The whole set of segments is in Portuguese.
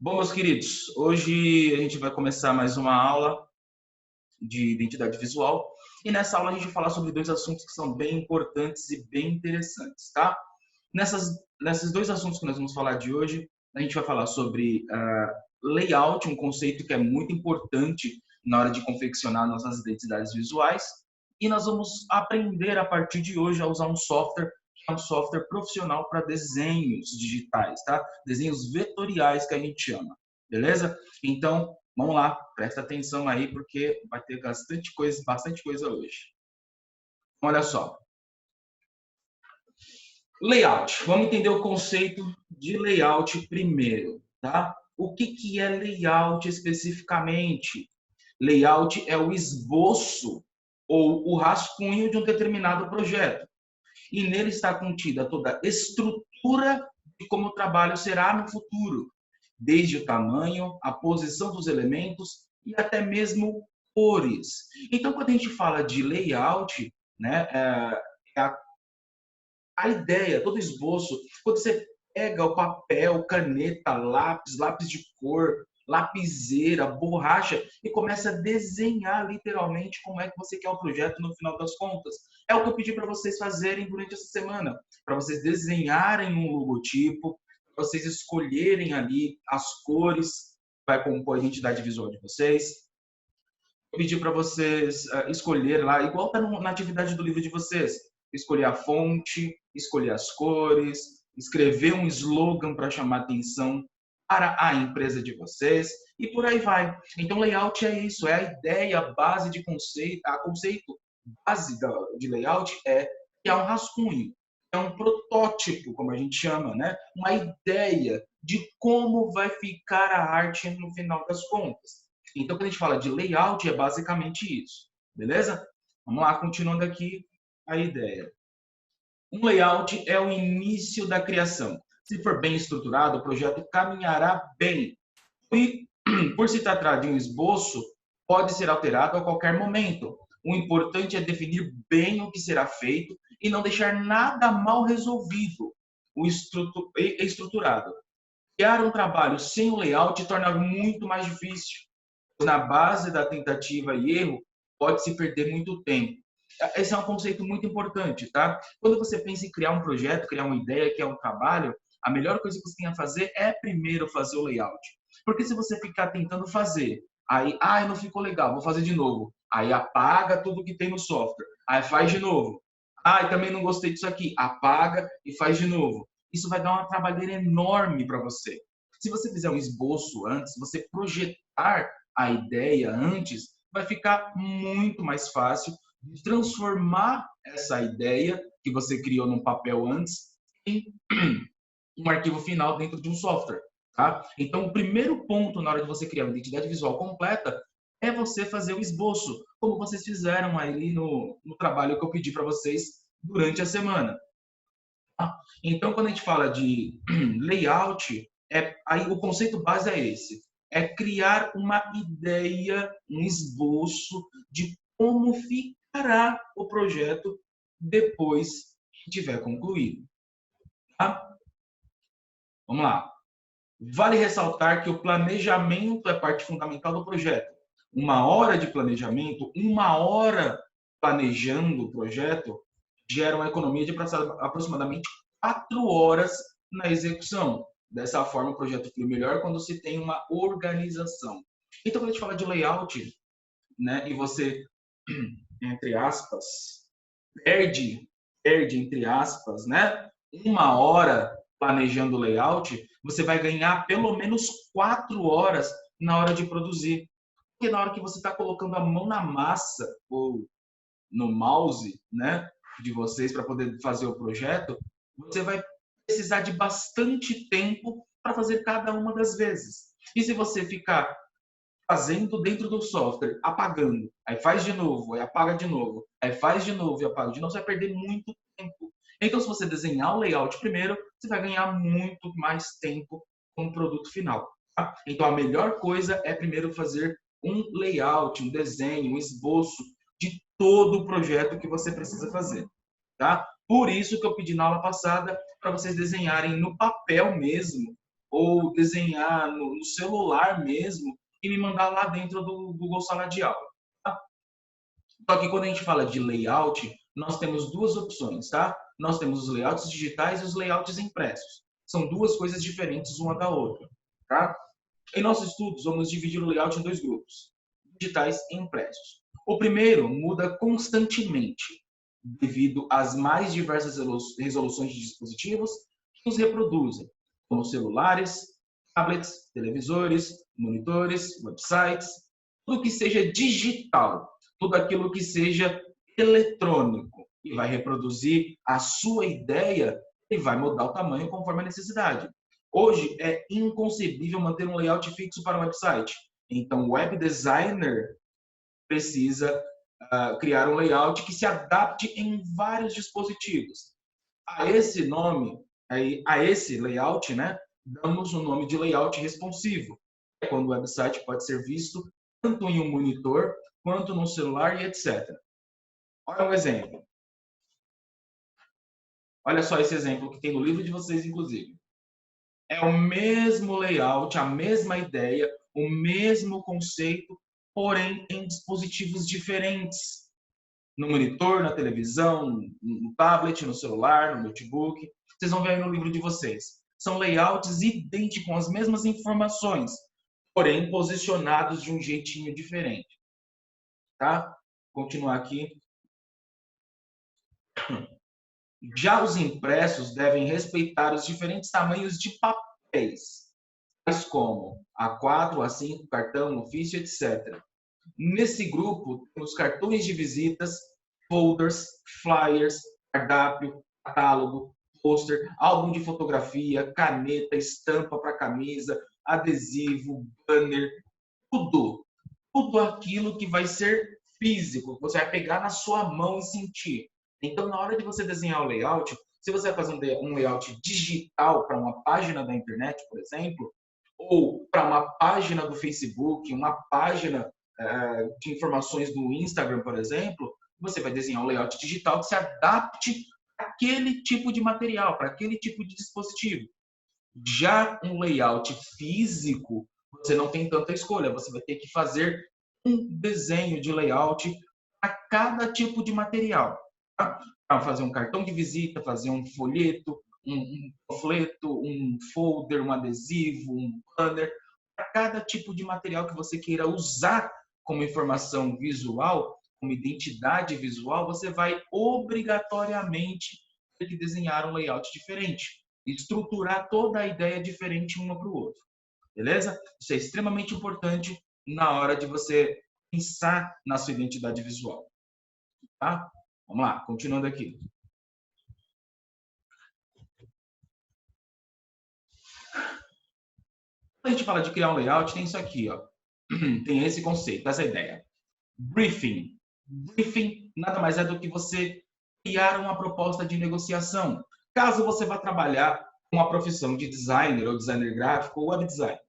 Bom, meus queridos, hoje a gente vai começar mais uma aula de identidade visual e nessa aula a gente vai falar sobre dois assuntos que são bem importantes e bem interessantes, tá? Nesses dois assuntos que nós vamos falar de hoje, a gente vai falar sobre layout, um conceito que é muito importante na hora de confeccionar nossas identidades visuais, e nós vamos aprender a partir de hoje a usar um software que é um software profissional para desenhos digitais, tá? Desenhos vetoriais que a gente chama, beleza? Então, vamos lá, presta atenção aí porque vai ter bastante coisa hoje. Olha só. Layout. Vamos entender o conceito de layout primeiro, tá? O que é layout especificamente? Layout é o esboço ou o rascunho de um determinado projeto. E nele está contida toda a estrutura de como o trabalho será no futuro, desde o tamanho, a posição dos elementos e até mesmo cores. Então, quando a gente fala de layout, né, é a ideia, todo esboço, quando você pega o papel, caneta, lápis de cor, lapiseira, borracha e começa a desenhar literalmente como é que você quer o projeto no final das contas. É o que eu pedi para vocês fazerem durante essa semana, para vocês desenharem um logotipo, para vocês escolherem ali as cores que vai compor a identidade visual de vocês. Eu pedi para vocês escolher lá, igual está na atividade do livro de vocês, escolher a fonte, escolher as cores, escrever um slogan para chamar atenção para a empresa de vocês e por aí vai. Então, layout é isso, é a ideia, a base de conceito, a conceito base de layout é que é um rascunho, é um protótipo, como a gente chama, né? Uma ideia de como vai ficar a arte no final das contas. Então, quando a gente fala de layout, é basicamente isso, beleza? Vamos lá, continuando aqui a ideia. Um layout é o início da criação. Se for bem estruturado, o projeto caminhará bem. E, por se tratar de um esboço, pode ser alterado a qualquer momento. O importante é definir bem o que será feito e não deixar nada mal resolvido. O estruturado. Criar um trabalho sem o layout torna muito mais difícil. Na base da tentativa e erro, pode se perder muito tempo. Esse é um conceito muito importante, tá? Quando você pensa em criar um projeto, criar uma ideia, criar um trabalho, a melhor coisa que você tem a fazer é primeiro fazer o layout. Porque se você ficar tentando fazer, aí, não ficou legal, vou fazer de novo. Aí apaga tudo que tem no software. Aí faz de novo. Também não gostei disso aqui. Apaga e faz de novo. Isso vai dar uma trabalheira enorme para você. Se você fizer um esboço antes, você projetar a ideia antes, vai ficar muito mais fácil de transformar essa ideia que você criou num papel antes em um arquivo final dentro de um software. Tá? Então, o primeiro ponto na hora de você criar uma identidade visual completa é você fazer o esboço, como vocês fizeram aí no trabalho que eu pedi para vocês durante a semana. Tá? Então, quando a gente fala de layout, aí o conceito base é esse. É criar uma ideia, um esboço de como ficará o projeto depois que tiver concluído. Tá? Vamos lá. Vale ressaltar que o planejamento é parte fundamental do projeto. 1 hora de planejamento, 1 hora planejando o projeto, gera uma economia de aproximadamente 4 horas na execução. Dessa forma, o projeto flui melhor quando se tem uma organização. Então, quando a gente fala de layout, né, e você, entre aspas, perde, entre aspas, né, 1 hora planejando o layout, você vai ganhar pelo menos 4 horas na hora de produzir. Porque na hora que você está colocando a mão na massa ou no mouse, né, de vocês para poder fazer o projeto, você vai precisar de bastante tempo para fazer cada uma das vezes. E se você ficar fazendo dentro do software, apagando, aí faz de novo, aí apaga de novo, aí faz de novo e apaga de novo, você vai perder muito tempo. Então, se você desenhar o layout primeiro, você vai ganhar muito mais tempo com o produto final. Tá? Então, a melhor coisa é primeiro fazer um layout, um desenho, um esboço de todo o projeto que você precisa fazer. Tá? Por isso que eu pedi na aula passada para vocês desenharem no papel mesmo ou desenhar no celular mesmo e me mandar lá dentro do Google Sala de Aula. Tá? Só que quando a gente fala de layout, nós temos duas opções, tá? Nós temos os layouts digitais e os layouts impressos. São duas coisas diferentes uma da outra, tá? Em nossos estudos, vamos dividir o layout em dois grupos, digitais e impressos. O primeiro muda constantemente, devido às mais diversas resoluções de dispositivos que os reproduzem, como celulares, tablets, televisores, monitores, websites, tudo que seja digital, tudo aquilo que seja eletrônico e vai reproduzir a sua ideia e vai mudar o tamanho conforme a necessidade. Hoje é inconcebível manter um layout fixo para um website. Então, o web designer precisa criar um layout que se adapte em vários dispositivos. A esse nome, a esse layout, né, damos o nome de layout responsivo. É quando o website pode ser visto tanto em um monitor quanto no celular e etc. Olha um exemplo. Olha só esse exemplo que tem no livro de vocês, inclusive. É o mesmo layout, a mesma ideia, o mesmo conceito, porém em dispositivos diferentes. No monitor, na televisão, no tablet, no celular, no notebook. Vocês vão ver aí no livro de vocês. São layouts idênticos, com as mesmas informações, porém posicionados de um jeitinho diferente. Tá? Vou continuar aqui. Já os impressos devem respeitar os diferentes tamanhos de papéis, tais como A4, A5, cartão, ofício, etc. Nesse grupo, temos cartões de visitas, folders, flyers, cardápio, catálogo, pôster, álbum de fotografia, caneta, estampa para camisa, adesivo, banner, tudo. Tudo aquilo que vai ser físico, que você vai pegar na sua mão e sentir. Então, na hora de você desenhar o layout, se você vai fazer um layout digital para uma página da internet, por exemplo, ou para uma página do Facebook, uma página de informações do Instagram, por exemplo, você vai desenhar um layout digital que se adapte àquele tipo de material, para aquele tipo de dispositivo. Já um layout físico, você não tem tanta escolha, você vai ter que fazer um desenho de layout para cada tipo de material. Tá? Para fazer um cartão de visita, fazer um folheto, um panfleto, um folder, um adesivo, um banner, para cada tipo de material que você queira usar como informação visual, como identidade visual, você vai obrigatoriamente ter que desenhar um layout diferente, estruturar toda a ideia diferente uma para o outro, beleza? Isso é extremamente importante na hora de você pensar na sua identidade visual, tá? Vamos lá, continuando aqui. Quando a gente fala de criar um layout, tem isso aqui, ó. Tem esse conceito, essa ideia. Briefing. Briefing nada mais é do que você criar uma proposta de negociação. Caso você vá trabalhar com a profissão de designer, ou designer gráfico, ou web design.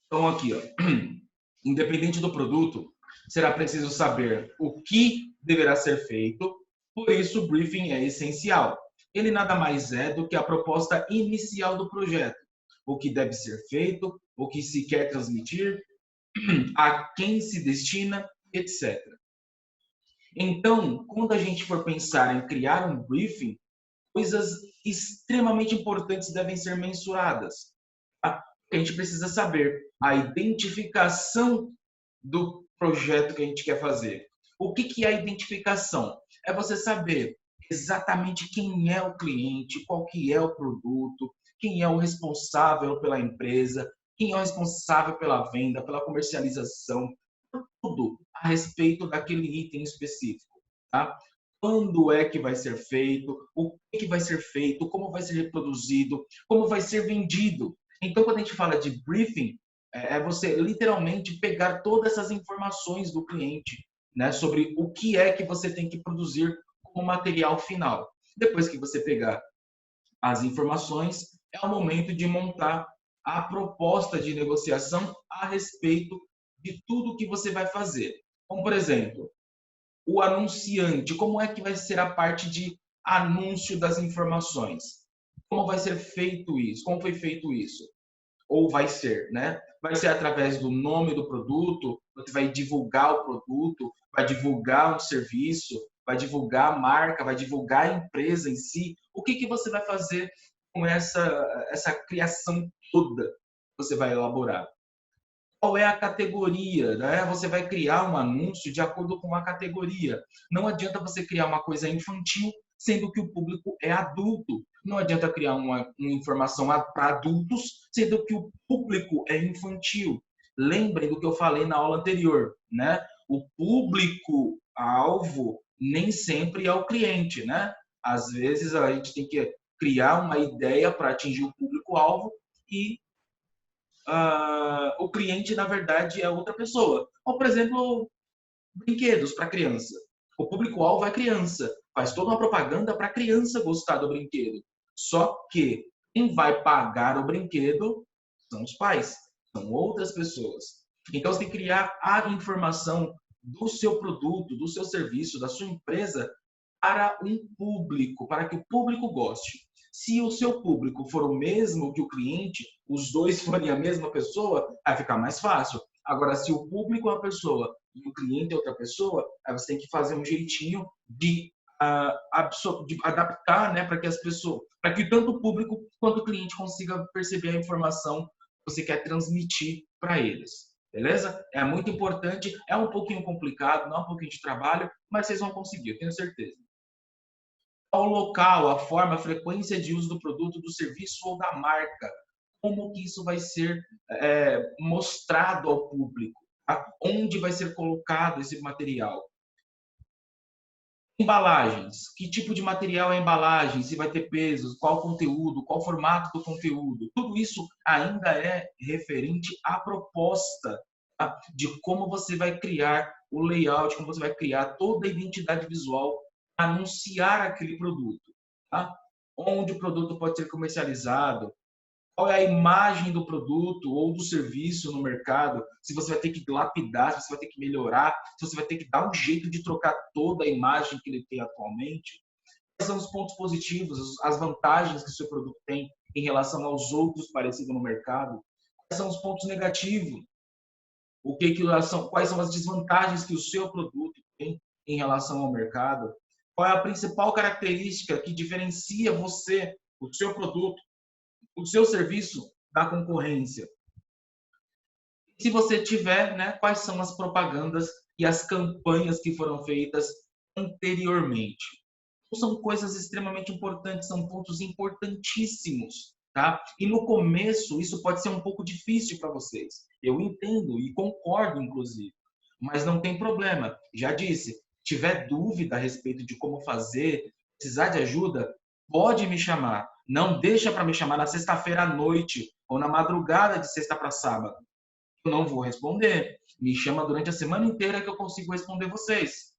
Então, aqui, ó. Independente do produto, será preciso saber o que deverá ser feito, por isso o briefing é essencial. Ele nada mais é do que a proposta inicial do projeto, o que deve ser feito, o que se quer transmitir, a quem se destina, etc. Então, quando a gente for pensar em criar um briefing, coisas extremamente importantes devem ser mensuradas. Tá? A gente precisa saber a identificação do projeto que a gente quer fazer. O que é a identificação? É você saber exatamente quem é o cliente, qual que é o produto, quem é o responsável pela empresa, quem é o responsável pela venda, pela comercialização, tudo a respeito daquele item específico, tá? Quando é que vai ser feito, o que vai ser feito, como vai ser reproduzido, como vai ser vendido. Então, quando a gente fala de briefing, é você literalmente pegar todas essas informações do cliente, né, sobre o que é que você tem que produzir como material final. Depois que você pegar as informações, é o momento de montar a proposta de negociação a respeito de tudo que você vai fazer. Como, por exemplo, o anunciante, como é que vai ser a parte de anúncio das informações? Como vai ser feito isso? Como foi feito isso? Ou vai ser, né? Vai ser através do nome do produto, você vai divulgar o produto, vai divulgar um serviço, vai divulgar a marca, vai divulgar a empresa em si. O que que você vai fazer com essa criação toda que você vai elaborar? Qual é a categoria, né? Você vai criar um anúncio de acordo com a categoria. Não adianta você criar uma coisa infantil, sendo que o público é adulto. Não adianta criar uma informação para adultos, sendo que o público é infantil. Lembrem do que eu falei na aula anterior, né? O público-alvo nem sempre é o cliente, né? Às vezes a gente tem que criar uma ideia para atingir o público-alvo e o cliente, na verdade, é outra pessoa. Ou, por exemplo, brinquedos para criança. O público-alvo é criança. Faz toda uma propaganda para a criança gostar do brinquedo. Só que quem vai pagar o brinquedo são os pais, são outras pessoas. Então, você tem que criar a informação do seu produto, do seu serviço, da sua empresa para um público, para que o público goste. Se o seu público for o mesmo que o cliente, os dois forem a mesma pessoa, vai ficar mais fácil. Agora, se o público é uma pessoa e o cliente é outra pessoa, aí você tem que fazer um jeitinho de adaptar, né, para que as pessoas, para que tanto o público quanto o cliente consiga perceber a informação que você quer transmitir para eles. Beleza? É muito importante, é um pouquinho complicado, dá um pouquinho de trabalho, mas vocês vão conseguir, eu tenho certeza. Ao local, a forma, a frequência de uso do produto, do serviço ou da marca. Como que isso vai ser mostrado ao público? Tá? Onde vai ser colocado esse material? Embalagens. Que tipo de material é a embalagem? Se vai ter pesos, qual conteúdo, qual formato do conteúdo. Tudo isso ainda é referente à proposta, tá? De como você vai criar o layout, como você vai criar toda a identidade visual para anunciar aquele produto. Tá? Onde o produto pode ser comercializado, qual é a imagem do produto ou do serviço no mercado, se você vai ter que lapidar, se você vai ter que melhorar, se você vai ter que dar um jeito de trocar toda a imagem que ele tem atualmente. Quais são os pontos positivos, as vantagens que o seu produto tem em relação aos outros parecidos no mercado? Quais são os pontos negativos? Quais são as desvantagens que o seu produto tem em relação ao mercado? Qual é a principal característica que diferencia você, o seu produto, o seu serviço da concorrência? Se você tiver, né, quais são as propagandas e as campanhas que foram feitas anteriormente? Então, são coisas extremamente importantes, são pontos importantíssimos, tá? E no começo isso pode ser um pouco difícil para vocês. Eu entendo e concordo, inclusive, mas não tem problema. Já disse, tiver dúvida a respeito de como fazer, precisar de ajuda, pode me chamar. Não deixa para me chamar na sexta-feira à noite ou na madrugada de sexta para sábado. Eu não vou responder. Me chama durante a semana inteira que eu consigo responder vocês.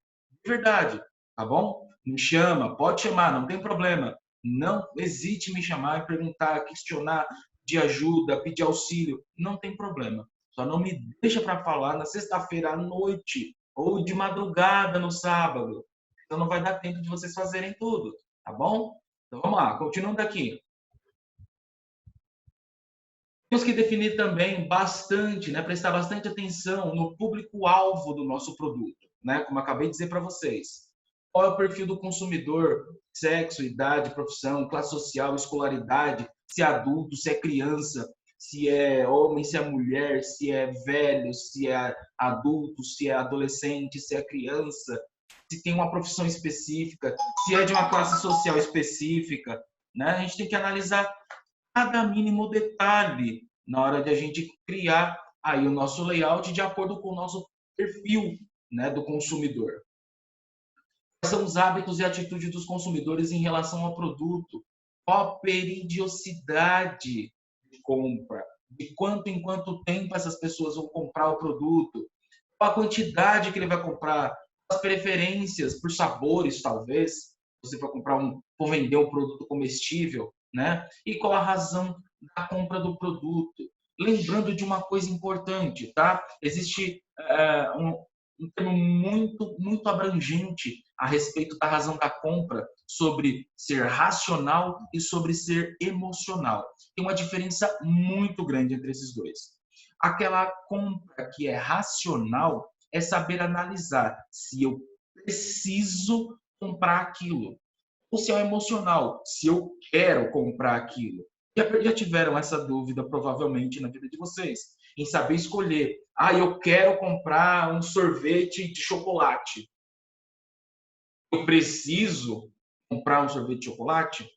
De verdade, tá bom? Me chama, pode chamar, não tem problema. Não hesite em me chamar e perguntar, questionar, de ajuda, pedir auxílio. Não tem problema. Só não me deixa para falar na sexta-feira à noite ou de madrugada no sábado. Então não vai dar tempo de vocês fazerem tudo, tá bom? Então vamos lá, continuando aqui. Temos que definir também bastante, né, prestar bastante atenção no público-alvo do nosso produto, né, como acabei de dizer para vocês. Qual é o perfil do consumidor? Sexo, idade, profissão, classe social, escolaridade, se é adulto, se é criança, se é homem, se é mulher, se é velho, se é adulto, se é adolescente, se é criança, se tem uma profissão específica, se é de uma classe social específica, né? A gente tem que analisar cada mínimo detalhe na hora de a gente criar aí o nosso layout de acordo com o nosso perfil, né, do consumidor. Quais são os hábitos e atitudes dos consumidores em relação ao produto? Qual a periodicidade de compra? De quanto em quanto tempo essas pessoas vão comprar o produto? Qual a quantidade que ele vai comprar? As preferências por sabores, talvez. Você for for vender um produto comestível, né? E qual a razão da compra do produto? Lembrando de uma coisa importante, tá? Existe um termo muito abrangente a respeito da razão da compra, sobre ser racional e sobre ser emocional. Tem uma diferença muito grande entre esses dois. Aquela compra que é racional é saber analisar se eu preciso comprar aquilo, ou se é emocional, se eu quero comprar aquilo. Já tiveram essa dúvida, provavelmente, na vida de vocês, em saber escolher. Eu quero comprar um sorvete de chocolate. Eu preciso comprar um sorvete de chocolate?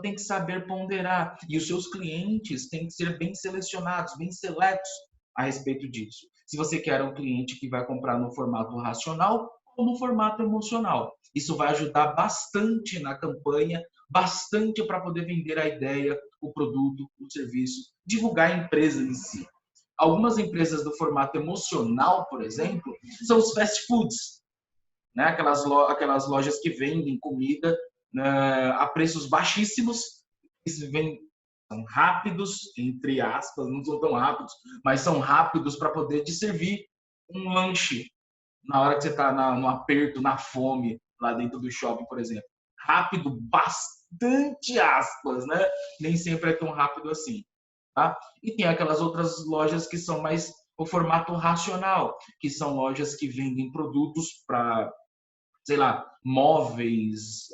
Tem que saber ponderar. E os seus clientes têm que ser bem selecionados, bem seletos a respeito disso. Se você quer um cliente que vai comprar no formato racional ou no formato emocional. Isso vai ajudar bastante na campanha, bastante para poder vender a ideia, o produto, o serviço, divulgar a empresa em si. Algumas empresas do formato emocional, por exemplo, são os fast foods, né? Aquelas lojas que vendem comida, né, a preços baixíssimos, são rápidos, entre aspas, não são tão rápidos, mas são rápidos para poder te servir um lanche na hora que você está no aperto, na fome, lá dentro do shopping, por exemplo. Rápido, bastante aspas, né? Nem sempre é tão rápido assim. Tá? E tem aquelas outras lojas que são mais o formato racional, que são lojas que vendem produtos para, sei lá, móveis,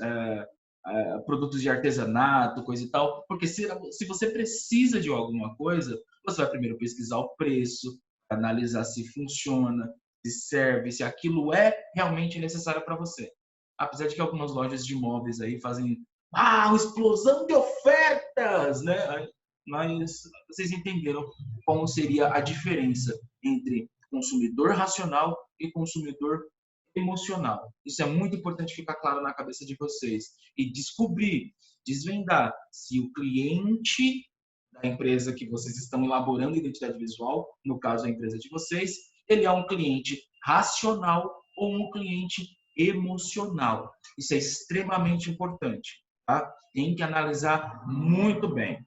produtos de artesanato, coisa e tal. Porque se você precisa de alguma coisa, você vai primeiro pesquisar o preço, analisar se funciona, se serve, se aquilo é realmente necessário para você. Apesar de que algumas lojas de móveis aí fazem uma explosão de ofertas, né? Mas vocês entenderam como seria a diferença entre consumidor racional e consumidor emocional. Isso é muito importante ficar claro na cabeça de vocês. E descobrir, desvendar se o cliente da empresa que vocês estão elaborando identidade visual, no caso a empresa de vocês, ele é um cliente racional ou um cliente emocional. Isso é extremamente importante, tá? Tem que analisar muito bem.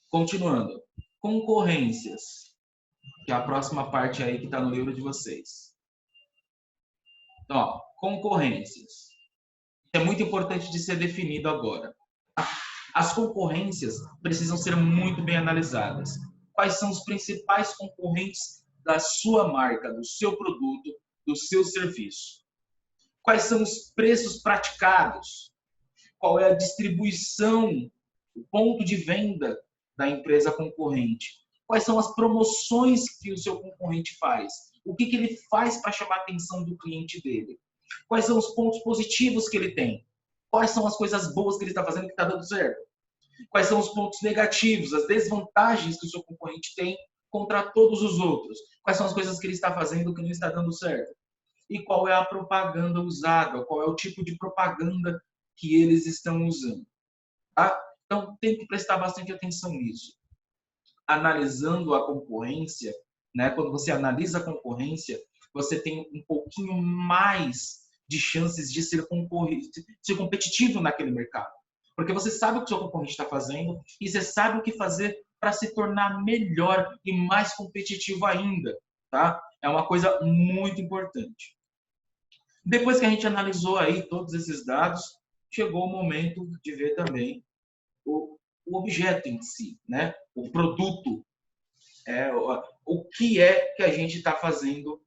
Continuando. Concorrências, que é a próxima parte aí que está no livro de vocês. Então, concorrências. É muito importante de ser definido agora. As concorrências precisam ser muito bem analisadas. Quais são os principais concorrentes da sua marca, do seu produto, do seu serviço? Quais são os preços praticados? Qual é a distribuição, o ponto de venda da empresa concorrente? Quais são as promoções que o seu concorrente faz? O que ele faz para chamar a atenção do cliente dele? Quais são os pontos positivos que ele tem? Quais são as coisas boas que ele está fazendo que está dando certo? Quais são os pontos negativos, as desvantagens que o seu concorrente tem contra todos os outros? Quais são as coisas que ele está fazendo que não está dando certo? E qual é a propaganda usada? Qual é o tipo de propaganda que eles estão usando? Tá? Então, tem que prestar bastante atenção nisso. Analisando a concorrência, né? Quando você analisa a concorrência, você tem um pouquinho mais de chances de ser competitivo naquele mercado. Porque você sabe o que o seu concorrente está fazendo e você sabe o que fazer para se tornar melhor e mais competitivo ainda. Tá? É uma coisa muito importante. Depois que a gente analisou aí todos esses dados, chegou o momento de ver também o objeto em si, né? O produto, o que é que a gente está fazendo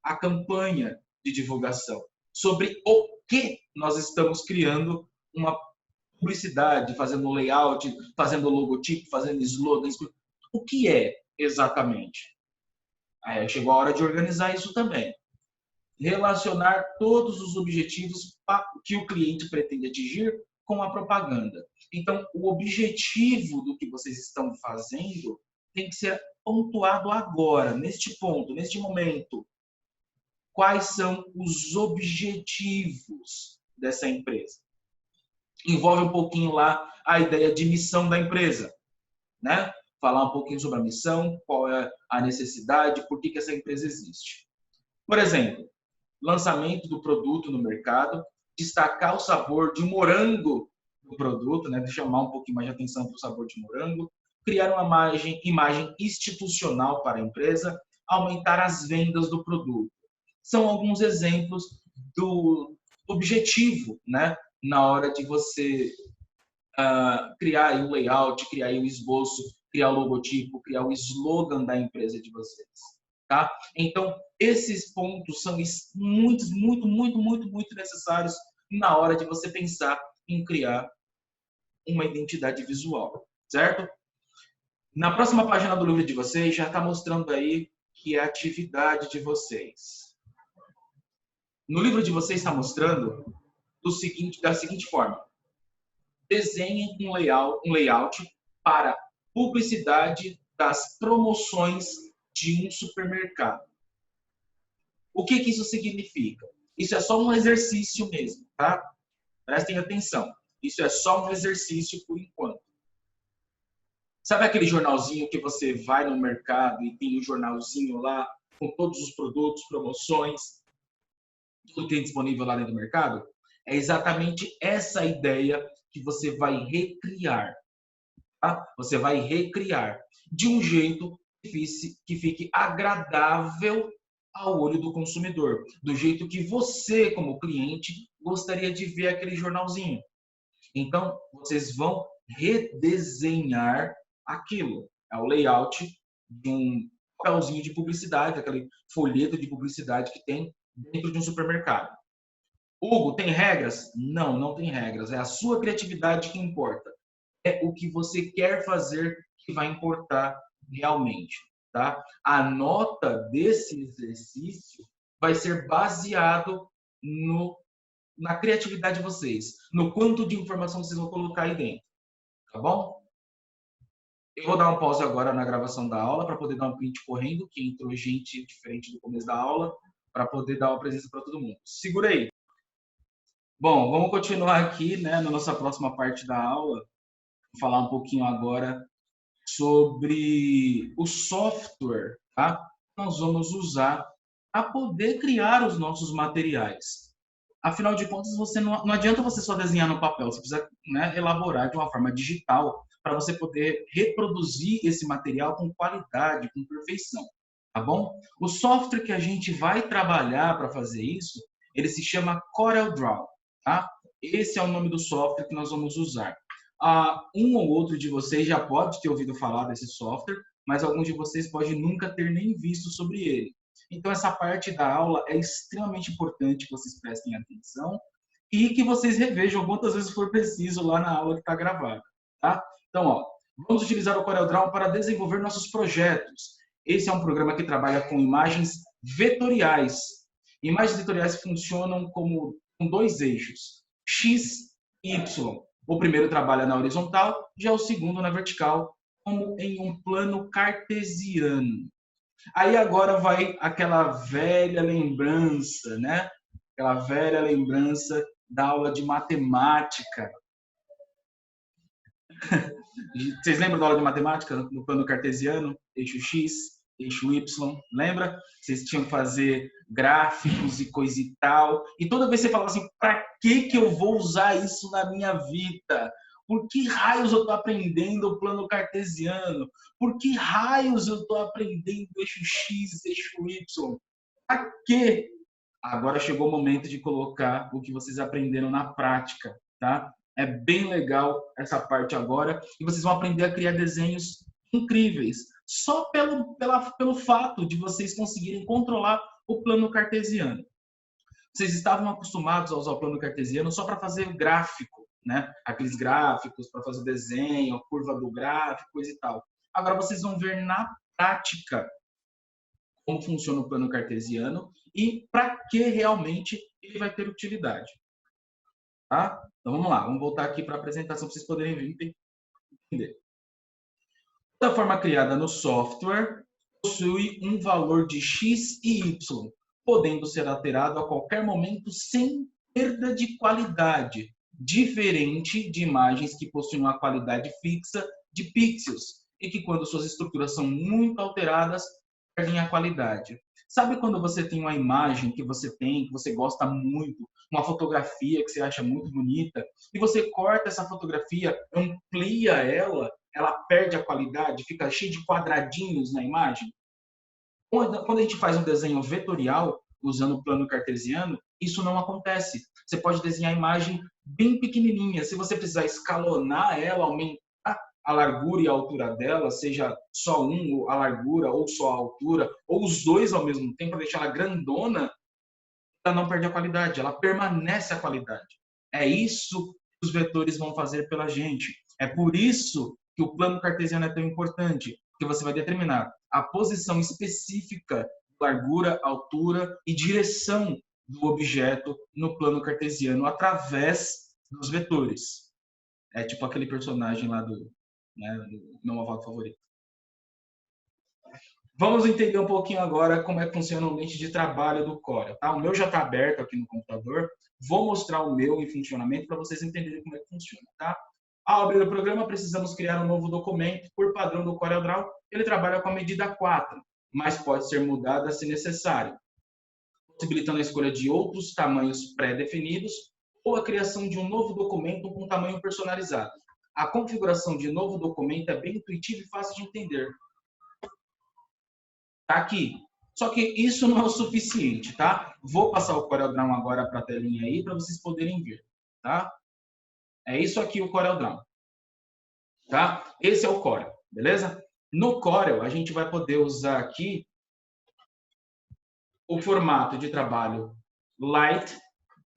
a campanha de divulgação, sobre o que nós estamos criando uma publicidade, fazendo layout, fazendo logotipo, fazendo slogans, o que é exatamente? Aí chegou a hora de organizar isso também. Relacionar todos os objetivos que o cliente pretende atingir com a propaganda. Então, o objetivo do que vocês estão fazendo tem que ser pontuado agora, neste ponto, neste momento. Quais são os objetivos dessa empresa? Envolve um pouquinho lá a ideia de missão da empresa, né? Falar um pouquinho sobre a missão, qual é a necessidade, por que essa empresa existe. Por exemplo, lançamento do produto no mercado, destacar o sabor de morango do produto, né? Chamar um pouquinho mais de atenção para o sabor de morango, criar uma imagem institucional para a empresa, aumentar as vendas do produto. São alguns exemplos do objetivo, né? Na hora de você criar aí o layout, criar aí o esboço, criar o logotipo, criar o slogan da empresa de vocês, tá? Então, esses pontos são muito necessários na hora de você pensar em criar uma identidade visual, certo? Na próxima página do livro de vocês já está mostrando aí que é a atividade de vocês. No livro de vocês está mostrando da seguinte forma: desenhe um layout para publicidade das promoções de um supermercado. O que isso significa? Isso é só um exercício mesmo, tá? Prestem atenção. Isso é só um exercício por enquanto. Sabe aquele jornalzinho que você vai no mercado e tem um jornalzinho lá com todos os produtos, promoções, tudo que tem disponível lá dentro do mercado? É exatamente essa ideia que você vai recriar. Tá? Você vai recriar de um jeito que fique agradável ao olho do consumidor, do jeito que você, como cliente, gostaria de ver aquele jornalzinho. Então, vocês vão redesenhar aquilo. É o layout de um papelzinho de publicidade, aquele folheto de publicidade que tem dentro de um supermercado. Hugo, tem regras? Não, não tem regras. É a sua criatividade que importa. É o que você quer fazer que vai importar realmente, tá? A nota desse exercício vai ser baseado na criatividade de vocês, no quanto de informação vocês vão colocar aí dentro, tá bom? Eu vou dar um pause agora na gravação da aula para poder dar um print correndo, que entrou gente diferente do começo da aula, para poder dar uma presença para todo mundo. Segura aí. Bom, vamos continuar aqui, né, na nossa próxima parte da aula. Vou falar um pouquinho agora sobre o software, tá? Que nós vamos usar para poder criar os nossos materiais. Afinal de contas, não adianta você só desenhar no papel, você precisa, né, elaborar de uma forma digital para você poder reproduzir esse material com qualidade, com perfeição, tá bom? O software que a gente vai trabalhar para fazer isso, ele se chama CorelDRAW, tá? Esse é o nome do software que nós vamos usar. Um ou outro de vocês já pode ter ouvido falar desse software, mas alguns de vocês podem nunca ter nem visto sobre ele. Então, essa parte da aula é extremamente importante que vocês prestem atenção e que vocês revejam quantas vezes for preciso lá na aula que está gravada, tá? Então, ó, vamos utilizar o CorelDRAW para desenvolver nossos projetos. Esse é um programa que trabalha com imagens vetoriais. Imagens vetoriais funcionam com dois eixos, X e Y. O primeiro trabalha na horizontal, já o segundo na vertical, como em um plano cartesiano. Aí agora vai aquela velha lembrança, né? Aquela velha lembrança da aula de matemática. Vocês lembram da aula de matemática no plano cartesiano? Eixo X, eixo Y, lembra? Vocês tinham que fazer gráficos e coisa e tal. E toda vez você falava assim, para que eu vou usar isso na minha vida? Por que raios eu estou aprendendo o plano cartesiano? Por que raios eu estou aprendendo eixo X, eixo Y? Para quê? Agora chegou o momento de colocar o que vocês aprenderam na prática, tá? É bem legal essa parte agora e vocês vão aprender a criar desenhos incríveis só pelo fato de vocês conseguirem controlar o plano cartesiano. Vocês estavam acostumados a usar o plano cartesiano só para fazer gráfico, né? Aqueles gráficos para fazer desenho, a curva do gráfico, coisa e tal. Agora vocês vão ver na prática como funciona o plano cartesiano e para que realmente ele vai ter utilidade. Tá? Então vamos lá, vamos voltar aqui para a apresentação para vocês poderem entender. Toda forma criada no software possui um valor de X e Y, podendo ser alterado a qualquer momento sem perda de qualidade, diferente de imagens que possuem uma qualidade fixa de pixels e que, quando suas estruturas são muito alteradas, perdem a qualidade. Sabe quando você tem uma imagem que você gosta muito, uma fotografia que você acha muito bonita, e você corta essa fotografia, amplia ela perde a qualidade, fica cheio de quadradinhos na imagem? Quando a gente faz um desenho vetorial, usando o plano cartesiano, Isso não acontece. Você pode desenhar a imagem bem pequenininha. Se você precisar escalonar ela, aumentar a largura e a altura dela, seja só a largura ou só a altura, ou os dois ao mesmo tempo, para deixar ela grandona, ela não perde a qualidade, ela permanece a qualidade. É isso que os vetores vão fazer pela gente. É por isso que o plano cartesiano é tão importante, porque você vai determinar a posição específica, largura, altura e direção do objeto no plano cartesiano através dos vetores. É tipo aquele personagem lá do meu malvado favorito. Vamos entender um pouquinho agora como é que funciona o ambiente de trabalho do Corel. Tá? O meu já está aberto aqui no computador. Vou mostrar o meu em funcionamento para vocês entenderem como é que funciona. Tá? Ao abrir o programa, precisamos criar um novo documento. Por padrão do CorelDRAW, ele trabalha com a medida 4, mas pode ser mudada se necessário, possibilitando a escolha de outros tamanhos pré-definidos ou a criação de um novo documento com tamanho personalizado. A configuração de novo documento é bem intuitiva e fácil de entender. Tá aqui. Só que isso não é o suficiente, tá? Vou passar o CorelDRAW agora para a telinha aí para vocês poderem ver, tá? É isso aqui o CorelDRAW, tá? Esse é o Corel, beleza? No Corel a gente vai poder usar aqui o formato de trabalho Light,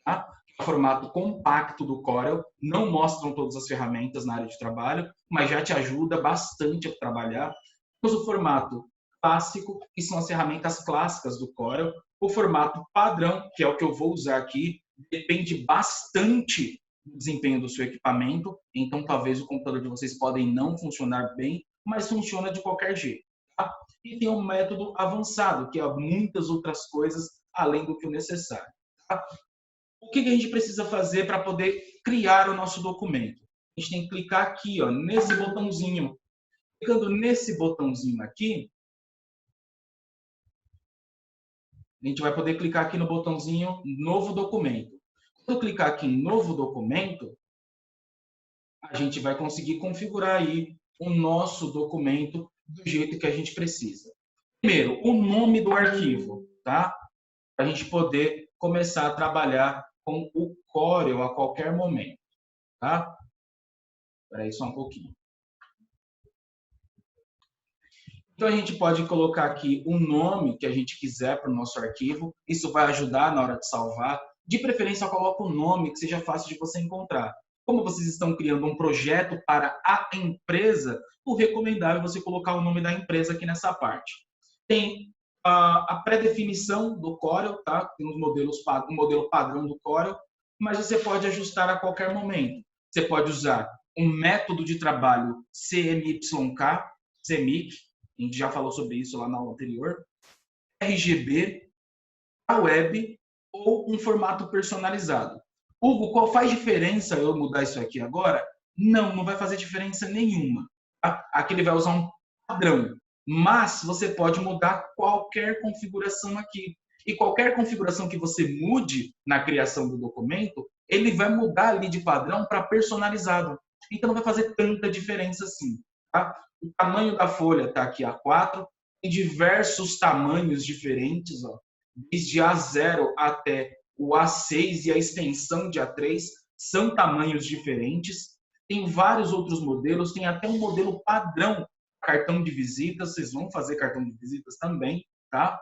tá? O formato compacto do Corel. Não mostram todas as ferramentas na área de trabalho, mas já te ajuda bastante a trabalhar. Temos o formato clássico, que são as ferramentas clássicas do Corel. O formato padrão, que é o que eu vou usar aqui, depende bastante do desempenho do seu equipamento. Então, talvez o computador de vocês podem não funcionar bem, mas funciona de qualquer jeito. Tá? E tem um método avançado, que é muitas outras coisas além do que o necessário. Tá? O que a gente precisa fazer para poder criar o nosso documento? A gente tem que clicar aqui, ó, nesse botãozinho. Clicando nesse botãozinho aqui, a gente vai poder clicar aqui no botãozinho Novo Documento. Quando eu clicar aqui em Novo Documento, a gente vai conseguir configurar aí o nosso documento do jeito que a gente precisa. Primeiro, o nome do arquivo, tá? Para a gente poder começar a trabalhar com o Corel a qualquer momento, tá? Espera aí só um pouquinho. Então, a gente pode colocar aqui o nome que a gente quiser para o nosso arquivo. Isso vai ajudar na hora de salvar. De preferência, coloca um nome que seja fácil de você encontrar. Como vocês estão criando um projeto para a empresa, o recomendável é você colocar o nome da empresa aqui nessa parte. Tem a pré-definição do Corel, tá? Tem os modelos, um modelo padrão do Corel, mas você pode ajustar a qualquer momento. Você pode usar um método de trabalho CMYK, CMYK, a gente já falou sobre isso lá na aula anterior, RGB, a web ou um formato personalizado. Hugo, qual faz diferença eu mudar isso aqui agora? Não, não vai fazer diferença nenhuma. Tá? Aqui ele vai usar um padrão, mas você pode mudar qualquer configuração aqui. E qualquer configuração que você mude na criação do documento, ele vai mudar ali de padrão para personalizado. Então não vai fazer tanta diferença assim. Tá? O tamanho da folha está aqui A4, tem diversos tamanhos diferentes, ó, desde A0 até o A6 e a extensão de A3 são tamanhos diferentes. Tem vários outros modelos, tem até um modelo padrão, cartão de visitas, vocês vão fazer cartão de visitas também, tá?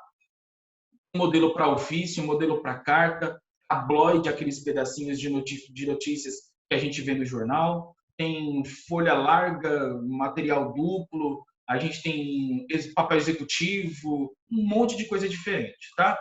Um modelo para ofício, um modelo para carta, tabloide, aqueles pedacinhos de notícias que a gente vê no jornal. Tem folha larga, material duplo, a gente tem papel executivo, um monte de coisa diferente, tá?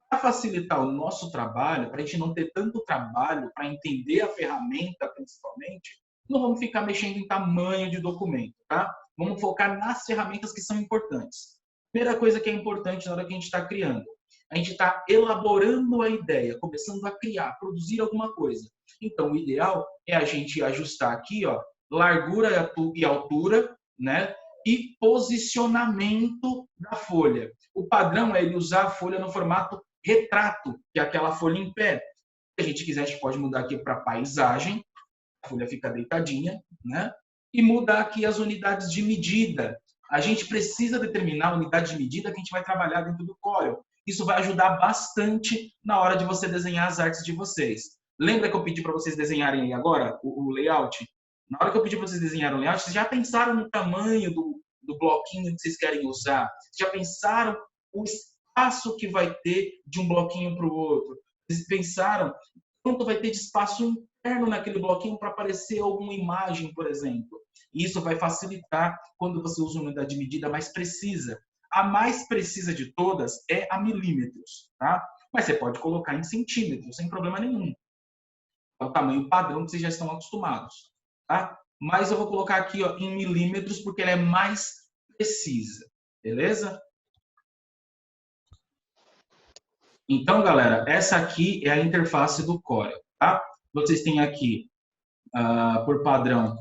Para facilitar o nosso trabalho, para a gente não ter tanto trabalho, para entender a ferramenta principalmente, não vamos ficar mexendo em tamanho de documento, tá? Vamos focar nas ferramentas que são importantes. Primeira coisa que é importante na hora que a gente está criando, a gente está elaborando a ideia, começando a criar, produzir alguma coisa. Então, o ideal é a gente ajustar aqui, ó, largura e altura, né? E posicionamento da folha. O padrão é ele usar a folha no formato retrato, que é aquela folha em pé. Se a gente quiser, a gente pode mudar aqui para paisagem, a folha fica deitadinha, né? E mudar aqui as unidades de medida. A gente precisa determinar a unidade de medida que a gente vai trabalhar dentro do Corel. Isso vai ajudar bastante na hora de você desenhar as artes de vocês. Lembra que eu pedi para vocês desenharem aí agora o layout? Na hora que eu pedi para vocês desenharem o layout, vocês já pensaram no tamanho do bloquinho que vocês querem usar? Vocês já pensaram o espaço que vai ter de um bloquinho para o outro? Vocês pensaram quanto vai ter de espaço interno naquele bloquinho para aparecer alguma imagem, por exemplo? Isso vai facilitar quando você usa uma unidade de medida mais precisa. A mais precisa de todas é a milímetros, tá? Mas você pode colocar em centímetros, sem problema nenhum. É o tamanho padrão que vocês já estão acostumados, tá? Mas eu vou colocar aqui, ó, em milímetros porque ela é mais precisa, beleza? Então, galera, essa aqui é a interface do Corel, tá? Vocês têm aqui, por padrão,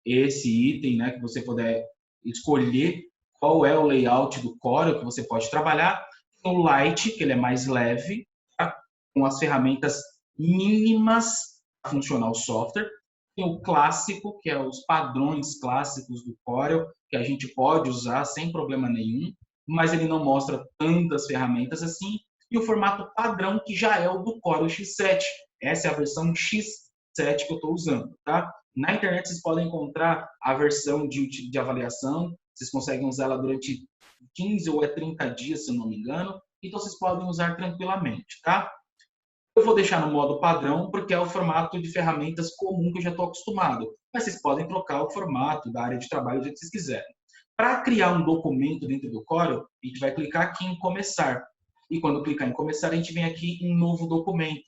esse item, né, que você puder escolher qual é o layout do Corel que você pode trabalhar. Tem o Light, que ele é mais leve, tá? Com as ferramentas mínimas para funcionar o software. Tem o Clássico, que é os padrões clássicos do Corel, que a gente pode usar sem problema nenhum, mas ele não mostra tantas ferramentas assim. E o formato padrão, que já é o do Corel X7. Essa é a versão X7 que eu estou usando, tá? Na internet vocês podem encontrar a versão de avaliação, vocês conseguem usar ela durante 15 ou 30 dias, se eu não me engano, então vocês podem usar tranquilamente, tá? Eu vou deixar no modo padrão, porque é o formato de ferramentas comum que eu já estou acostumado, mas vocês podem trocar o formato da área de trabalho do jeito que vocês quiserem. Para criar um documento dentro do Corel, a gente vai clicar aqui em começar, e quando clicar em começar, a gente vem aqui em novo documento.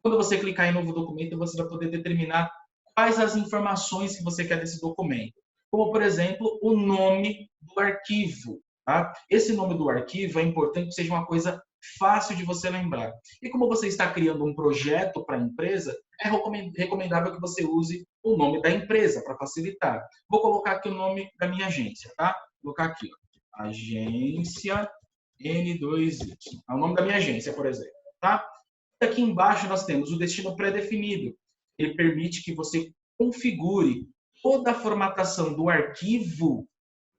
Quando você clicar em novo documento, você vai poder determinar quais as informações que você quer desse documento. Como, por exemplo, o nome do arquivo. Tá? Esse nome do arquivo é importante que seja uma coisa fácil de você lembrar. E como você está criando um projeto para a empresa, é recomendável que você use o nome da empresa para facilitar. Vou colocar aqui o nome da minha agência. Tá? Vou colocar aqui, ó, Agência N2Y. É o nome da minha agência, por exemplo. Tá? Aqui embaixo nós temos o destino pré-definido. Ele permite que você configure toda a formatação do arquivo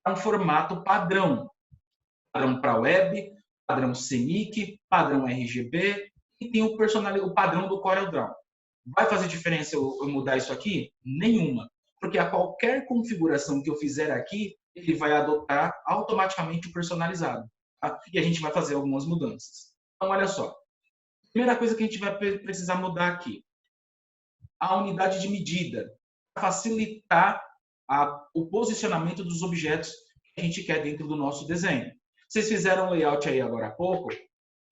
para um formato padrão. Padrão para web, padrão CMYK, padrão RGB e tem o padrão do CorelDRAW. Vai fazer diferença eu mudar isso aqui? Nenhuma. Porque a qualquer configuração que eu fizer aqui, ele vai adotar automaticamente o personalizado. Tá? E a gente vai fazer algumas mudanças. Então, olha só. Primeira coisa que a gente vai precisar mudar aqui, a unidade de medida, para facilitar o posicionamento dos objetos que a gente quer dentro do nosso desenho. Vocês fizeram um layout aí agora há pouco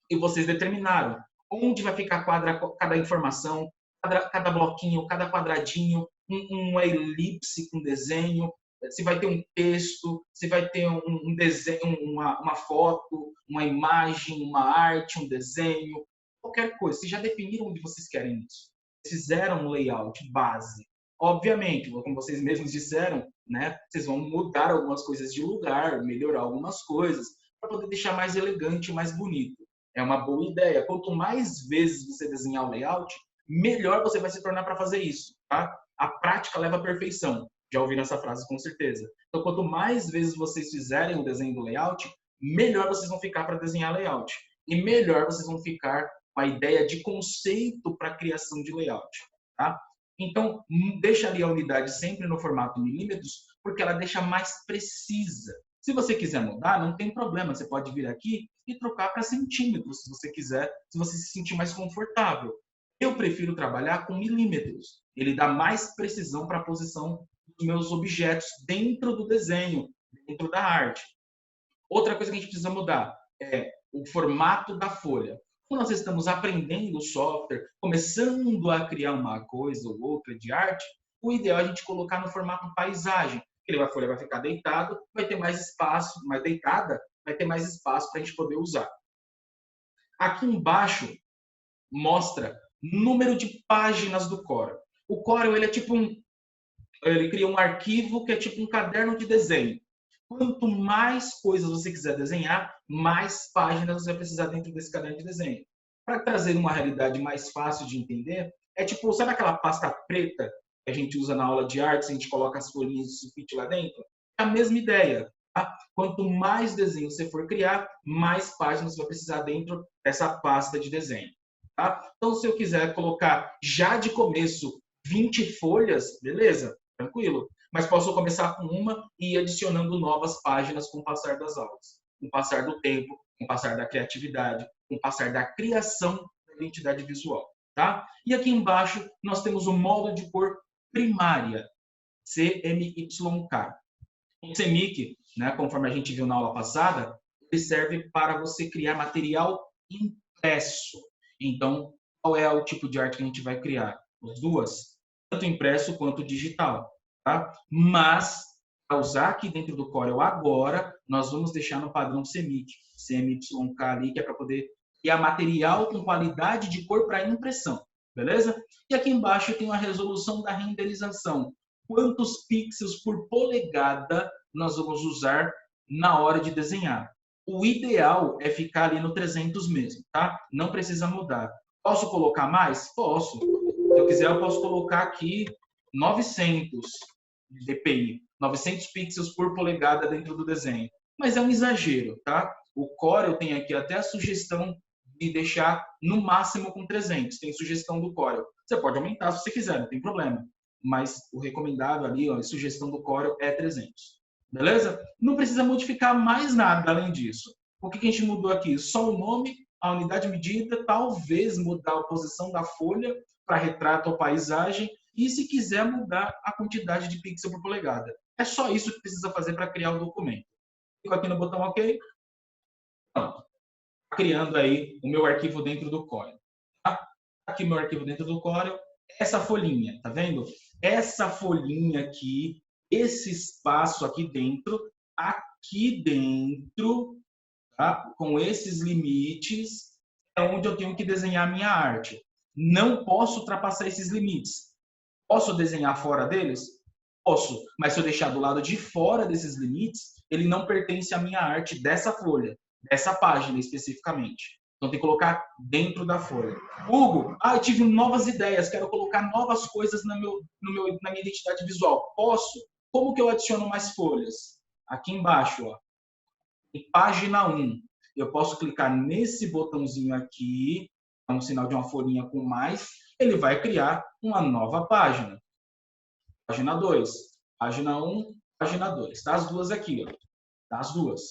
e vocês determinaram onde vai ficar cada informação, cada bloquinho, cada quadradinho, uma elipse com desenho, se vai ter um texto, se vai ter um desenho, uma foto, uma imagem, uma arte, um desenho, qualquer coisa. Vocês já definiram onde vocês querem isso. Fizeram um layout base. Obviamente, como vocês mesmos disseram, né, vocês vão mudar algumas coisas de lugar, melhorar algumas coisas, para poder deixar mais elegante, mais bonito. É uma boa ideia. Quanto mais vezes você desenhar o layout, melhor você vai se tornar para fazer isso. Tá? A prática leva à perfeição. Já ouviram essa frase com certeza. Então, quanto mais vezes vocês fizerem o desenho do layout, melhor vocês vão ficar para desenhar layout. E melhor vocês vão ficar com a ideia de conceito para a criação de layout. Tá? Então, deixa ali a unidade sempre no formato milímetros, porque ela deixa mais precisa. Se você quiser mudar, não tem problema. Você pode vir aqui e trocar para centímetros, se você quiser, se você se sentir mais confortável. Eu prefiro trabalhar com milímetros. Ele dá mais precisão para a posição dos meus objetos dentro do desenho, dentro da arte. Outra coisa que a gente precisa mudar é o formato da folha. Quando nós estamos aprendendo o software, começando a criar uma coisa ou outra de arte, o ideal é a gente colocar no formato paisagem. A folha vai ficar deitada, vai ter mais espaço, mais deitada, vai ter mais espaço para a gente poder usar. Aqui embaixo mostra número de páginas do Corel. O Corel ele é tipo ele cria um arquivo que é tipo um caderno de desenho. Quanto mais coisas você quiser desenhar, mais páginas você vai precisar dentro desse caderno de desenho. Para trazer uma realidade mais fácil de entender, é tipo, sabe aquela pasta preta que a gente usa na aula de artes, a gente coloca as folhinhas de sulfite lá dentro? É a mesma ideia. Tá? Quanto mais desenho você for criar, mais páginas você vai precisar dentro dessa pasta de desenho. Tá? Então, se eu quiser colocar já de começo 20 folhas, beleza, tranquilo. Mas posso começar com uma e ir adicionando novas páginas com o passar das aulas, com o passar do tempo, com o passar da criatividade, com o passar da criação da identidade visual. Tá? E aqui embaixo nós temos o modo de cor primária, CMYK. O CMYK, né, conforme a gente viu na aula passada, ele serve para você criar material impresso. Então, qual é o tipo de arte que a gente vai criar? As duas, tanto impresso quanto digital. Tá? Mas, para usar aqui dentro do Corel agora, nós vamos deixar no padrão CMYK, CMYK ali, que é para poder criar material com qualidade de cor para impressão. Beleza? E aqui embaixo tem a resolução da renderização. Quantos pixels por polegada nós vamos usar na hora de desenhar. O ideal é ficar ali no 300 mesmo, tá? Não precisa mudar. Posso colocar mais? Posso. Se eu quiser, eu posso colocar aqui 900 dpi, 900 pixels por polegada dentro do desenho. Mas é um exagero, tá? O Corel tem aqui até a sugestão de deixar no máximo com 300. Tem sugestão do Corel. Você pode aumentar se você quiser, não tem problema. Mas o recomendado ali, ó, a sugestão do Corel é 300. Beleza? Não precisa modificar mais nada além disso. O que a gente mudou aqui? Só o nome, a unidade medida, talvez mudar a posição da folha para retrato ou paisagem e, se quiser, mudar a quantidade de pixel por polegada. É só isso que precisa fazer para criar o documento. Clico aqui no botão OK. Pronto. Criando aí o meu arquivo dentro do Corel. Tá? Aqui meu arquivo dentro do Corel. Essa folhinha, tá vendo? Essa folhinha aqui, esse espaço aqui dentro, tá? Com esses limites, é onde eu tenho que desenhar a minha arte. Não posso ultrapassar esses limites. Posso desenhar fora deles? Posso, mas se eu deixar do lado de fora desses limites, ele não pertence à minha arte dessa folha, dessa página especificamente. Então tem que colocar dentro da folha. Hugo, eu tive novas ideias, quero colocar novas coisas na minha identidade visual. Posso? Como que eu adiciono mais folhas? Aqui embaixo, ó, em página 1, eu posso clicar nesse botãozinho aqui, um sinal de uma folhinha com mais, ele vai criar uma nova página. Página 2, página 1, página 2. Tá as duas aqui, ó. Tá as duas.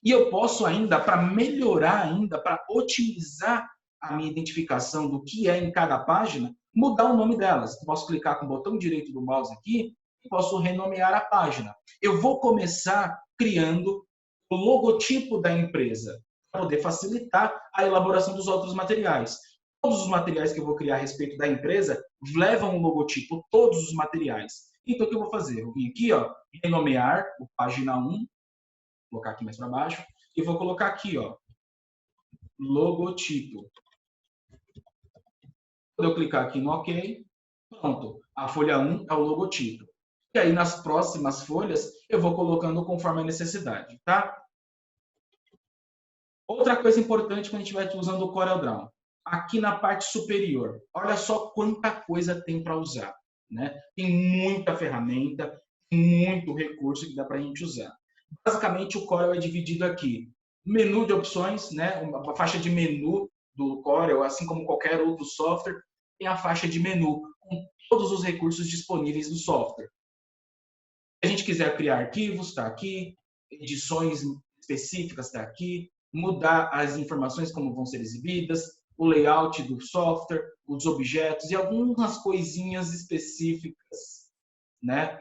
E eu posso ainda, para melhorar ainda, para otimizar a minha identificação do que é em cada página, mudar o nome delas. Eu posso clicar com o botão direito do mouse aqui e posso renomear a página. Eu vou começar criando o logotipo da empresa, para poder facilitar a elaboração dos outros materiais. Todos os materiais que eu vou criar a respeito da empresa levam um logotipo, todos os materiais. Então, o que eu vou fazer? Eu vim aqui, ó, renomear o página 1, vou colocar aqui mais para baixo, e vou colocar aqui, ó, logotipo. Quando eu clicar aqui no OK, pronto, a folha 1 é o logotipo. E aí, nas próximas folhas, eu vou colocando conforme a necessidade, tá? Outra coisa importante quando a gente vai usando o CorelDRAW, aqui na parte superior, olha só quanta coisa tem para usar, né? Tem muita ferramenta, muito recurso que dá para a gente usar. Basicamente, o Corel é dividido aqui. Menu de opções, né? Uma faixa de menu do Corel, assim como qualquer outro software, tem a faixa de menu com todos os recursos disponíveis do software. Se a gente quiser criar arquivos, está aqui. Edições específicas está aqui. Mudar as informações como vão ser exibidas, o layout do software, os objetos e algumas coisinhas específicas, né,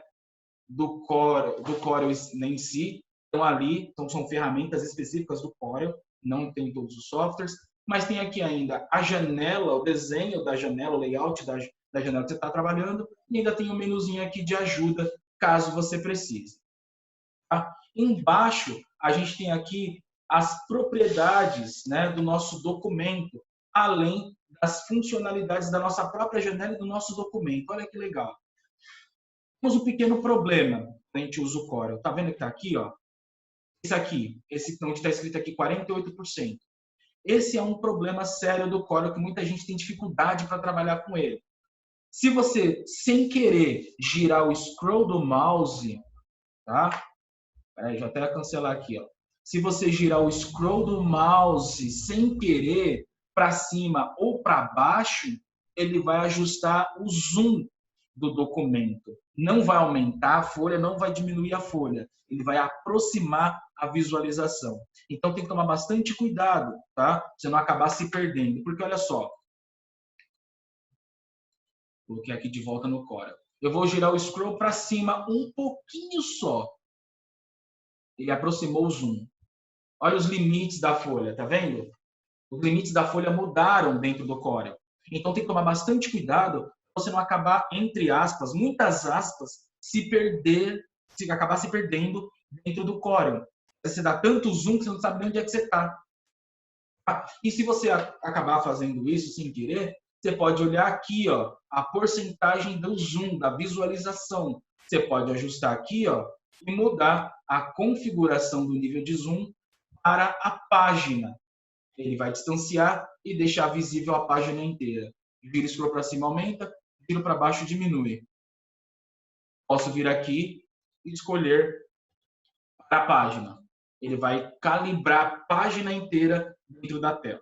do Corel em si. Então, ali, são ferramentas específicas do Corel, não tem todos os softwares, mas tem aqui ainda a janela, o desenho da janela, o layout da janela que você está trabalhando, e ainda tem um menuzinho aqui de ajuda, caso você precise. Tá? Embaixo, a gente tem aqui as propriedades, né, do nosso documento, além das funcionalidades da nossa própria janela e do nosso documento. Olha que legal. Temos um pequeno problema quando a gente usa o Corel. Tá vendo que está aqui, ó? Esse aqui, onde está escrito aqui 48%. Esse é um problema sério do Corel que muita gente tem dificuldade para trabalhar com ele. Se você, sem querer, girar o scroll do mouse, tá? Peraí, deixa eu até cancelar aqui, ó. Se você girar o scroll do mouse sem querer para cima ou para baixo, ele vai ajustar o zoom do documento. Não vai aumentar a folha, não vai diminuir a folha. Ele vai aproximar a visualização. Então tem que tomar bastante cuidado, tá? Pra você não acabar se perdendo. Porque olha só, coloquei aqui de volta no Corel. Eu vou girar o scroll para cima um pouquinho só. Ele aproximou o zoom. Olha os limites da folha, tá vendo? Os limites da folha mudaram dentro do Corel. Então tem que tomar bastante cuidado para você não acabar, entre aspas, muitas aspas, acabar se perdendo dentro do Corel. Você dá tanto zoom que você não sabe nem onde é que você está. E se você acabar fazendo isso sem querer, você pode olhar aqui, ó, a porcentagem do zoom, da visualização. Você pode ajustar aqui, ó, e mudar a configuração do nível de zoom para a página. Ele vai distanciar e deixar visível a página inteira. Vira scroll para cima, aumenta, vira para baixo, diminui. Posso vir aqui e escolher a página. Ele vai calibrar a página inteira dentro da tela.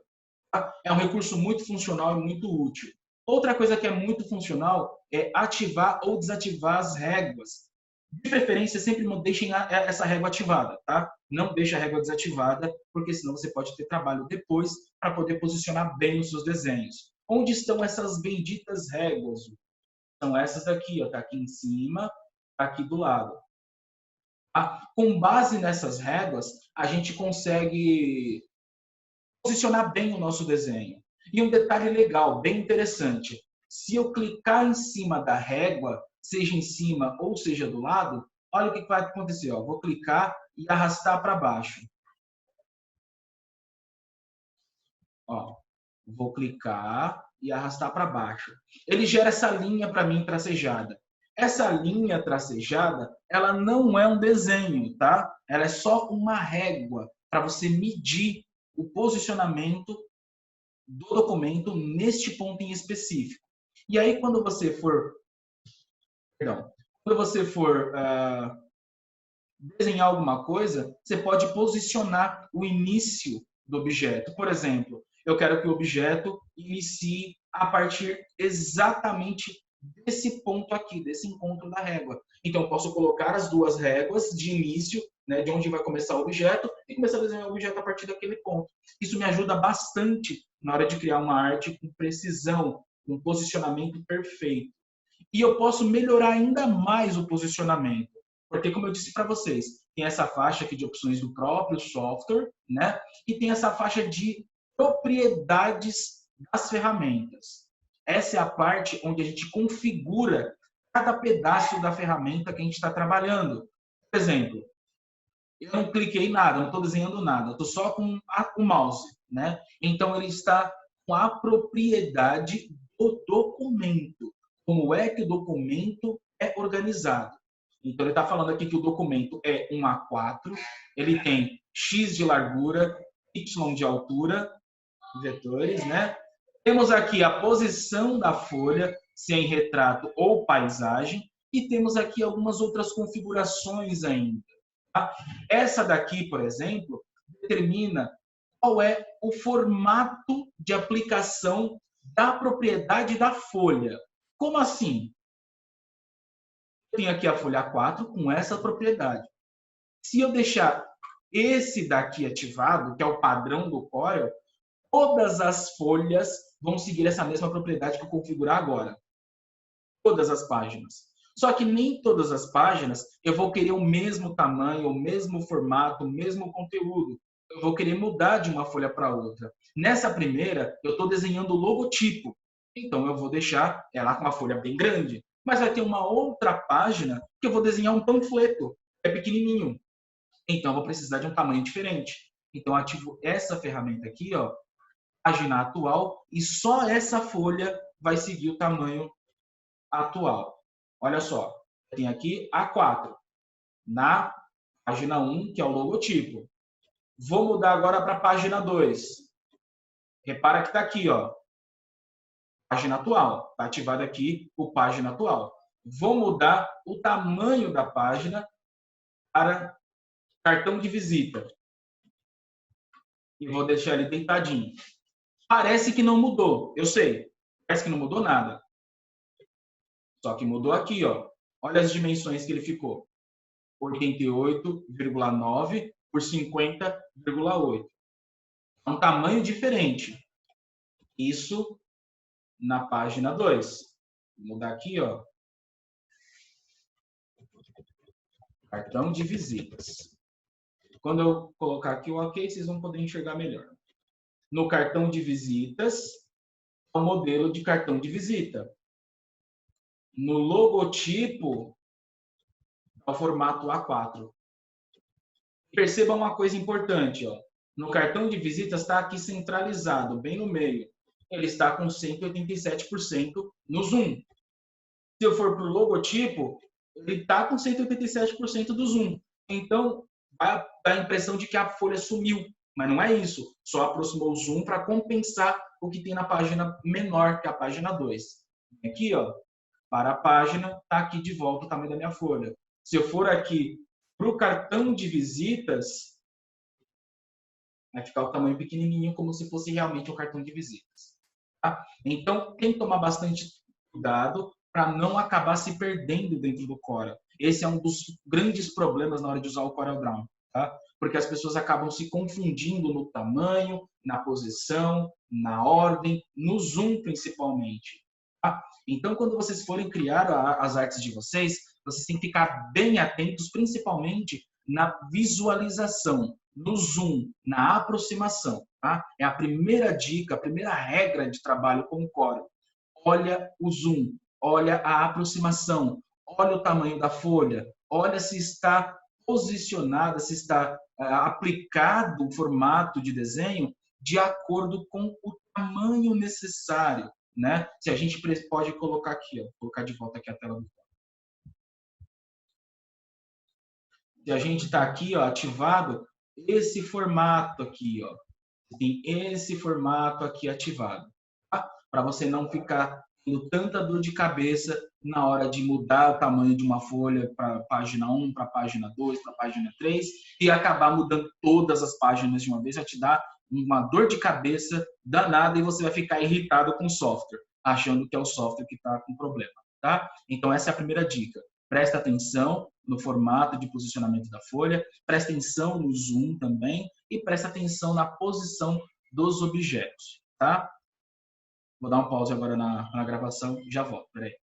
É um recurso muito funcional e muito útil. Outra coisa que é muito funcional é ativar ou desativar as réguas. De preferência, sempre deixem essa régua ativada, tá? Não deixe a régua desativada, porque senão você pode ter trabalho depois para poder posicionar bem os seus desenhos. Onde estão essas benditas réguas? São essas daqui, ó, tá aqui em cima, tá aqui do lado. Com base nessas réguas, a gente consegue posicionar bem o nosso desenho. E um detalhe legal, bem interessante, se eu clicar em cima da régua, seja em cima ou seja do lado, olha o que vai acontecer. Ó. Vou clicar e arrastar para baixo. Ó, vou clicar e arrastar para baixo. Ele gera essa linha para mim tracejada. Essa linha tracejada, ela não é um desenho, tá? Ela é só uma régua para você medir o posicionamento do documento neste ponto em específico. E aí, quando você for desenhar alguma coisa, você pode posicionar o início do objeto. Por exemplo, eu quero que o objeto inicie a partir exatamente desse ponto aqui, desse encontro da régua. Então, eu posso colocar as duas réguas de início, né, de onde vai começar o objeto, e começar a desenhar o objeto a partir daquele ponto. Isso me ajuda bastante na hora de criar uma arte com precisão, com posicionamento perfeito. E eu posso melhorar ainda mais o posicionamento. Porque, como eu disse para vocês, tem essa faixa aqui de opções do próprio software, né? E tem essa faixa de propriedades das ferramentas. Essa é a parte onde a gente configura cada pedaço da ferramenta que a gente está trabalhando. Por exemplo, eu não cliquei em nada, não estou desenhando nada, estou só com o mouse, né? Então, ele está com a propriedade do documento. Como é que o documento é organizado? Então, ele está falando aqui que o documento é um A4, ele tem X de largura, Y de altura, vetores, né? Temos aqui a posição da folha, se é em retrato ou paisagem, e temos aqui algumas outras configurações ainda. Tá? Essa daqui, por exemplo, determina qual é o formato de aplicação da propriedade da folha. Como assim? Eu tenho aqui a folha 4 com essa propriedade. Se eu deixar esse daqui ativado, que é o padrão do Corel, todas as folhas vão seguir essa mesma propriedade que eu configurar agora. Todas as páginas. Só que nem todas as páginas eu vou querer o mesmo tamanho, o mesmo formato, o mesmo conteúdo. Eu vou querer mudar de uma folha para outra. Nessa primeira, eu estou desenhando o logotipo. Então, eu vou deixar ela com uma folha bem grande. Mas vai ter uma outra página que eu vou desenhar um panfleto. É pequenininho. Então, eu vou precisar de um tamanho diferente. Então, eu ativo essa ferramenta aqui, ó, página atual, e só essa folha vai seguir o tamanho atual. Olha só, tem aqui A4, na página 1, que é o logotipo. Vou mudar agora para a página 2. Repara que está aqui, ó, página atual. Está ativado aqui o página atual. Vou mudar o tamanho da página para cartão de visita. E vou deixar ele deitadinho. Parece que não mudou, eu sei. Parece que não mudou nada. Só que mudou aqui, ó. Olha as dimensões que ele ficou. 88,9 por 50,8. É um tamanho diferente. Isso na página 2. Vou mudar aqui, ó. Cartão de visitas. Quando eu colocar aqui o OK, vocês vão poder enxergar melhor. No cartão de visitas, o modelo de cartão de visita. No logotipo, é o formato A4. Perceba uma coisa importante, ó. No cartão de visitas está aqui centralizado, bem no meio. Ele está com 187% no zoom. Se eu for para o logotipo, ele está com 187% do zoom. Então, dá a impressão de que a folha sumiu. Mas não é isso. Só aproximou o zoom para compensar o que tem na página menor, que é a página 2. Aqui, ó, para a página, está aqui de volta o tamanho da minha folha. Se eu for aqui para o cartão de visitas, vai ficar o tamanho pequenininho, como se fosse realmente um cartão de visitas. Tá? Então, tem que tomar bastante cuidado para não acabar se perdendo dentro do Corel. Esse é um dos grandes problemas na hora de usar o CorelDRAW, tá? Porque as pessoas acabam se confundindo no tamanho, na posição, na ordem, no zoom principalmente. Tá? Então, quando vocês forem criar as artes de vocês têm que ficar bem atentos, principalmente na visualização, no zoom, na aproximação. Tá? É a primeira dica, a primeira regra de trabalho com o Corel. Olha o zoom, olha a aproximação, olha o tamanho da folha, olha se está posicionada, se está aplicado o formato de desenho de acordo com o tamanho necessário, né? Se a gente pode colocar aqui, ó, colocar de volta aqui a tela do Corel. Se a gente está aqui, ó, ativado, esse formato aqui, ó, tem esse formato aqui ativado, tá? Para você não ficar tendo tanta dor de cabeça na hora de mudar o tamanho de uma folha para página 1, para página 2, para página 3 e acabar mudando todas as páginas de uma vez, vai te dar uma dor de cabeça danada e você vai ficar irritado com o software, achando que é o software que está com problema, tá? Então essa é a primeira dica. Presta atenção no formato de posicionamento da folha, presta atenção no zoom também e presta atenção na posição dos objetos, tá? Vou dar um pause agora na gravação e já volto, peraí.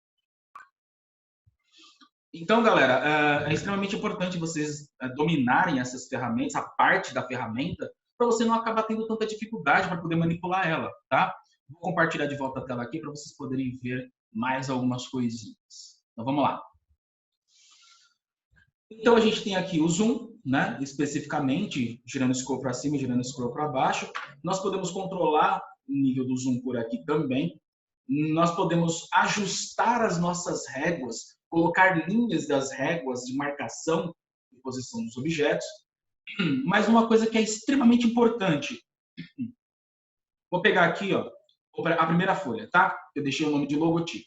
Então, galera, é extremamente importante vocês dominarem essas ferramentas, a parte da ferramenta, para você não acabar tendo tanta dificuldade para poder manipular ela, tá? Vou compartilhar de volta a tela aqui para vocês poderem ver mais algumas coisinhas. Então, vamos lá. Então, a gente tem aqui o zoom, né? Especificamente, girando o scroll para cima e girando o scroll para baixo. Nós podemos controlar o nível do zoom por aqui também. Nós podemos ajustar as nossas réguas, colocar linhas das réguas de marcação e posição dos objetos. Mas uma coisa que é extremamente importante. Vou pegar aqui, ó, a primeira folha, tá? Eu deixei o nome de logotipo.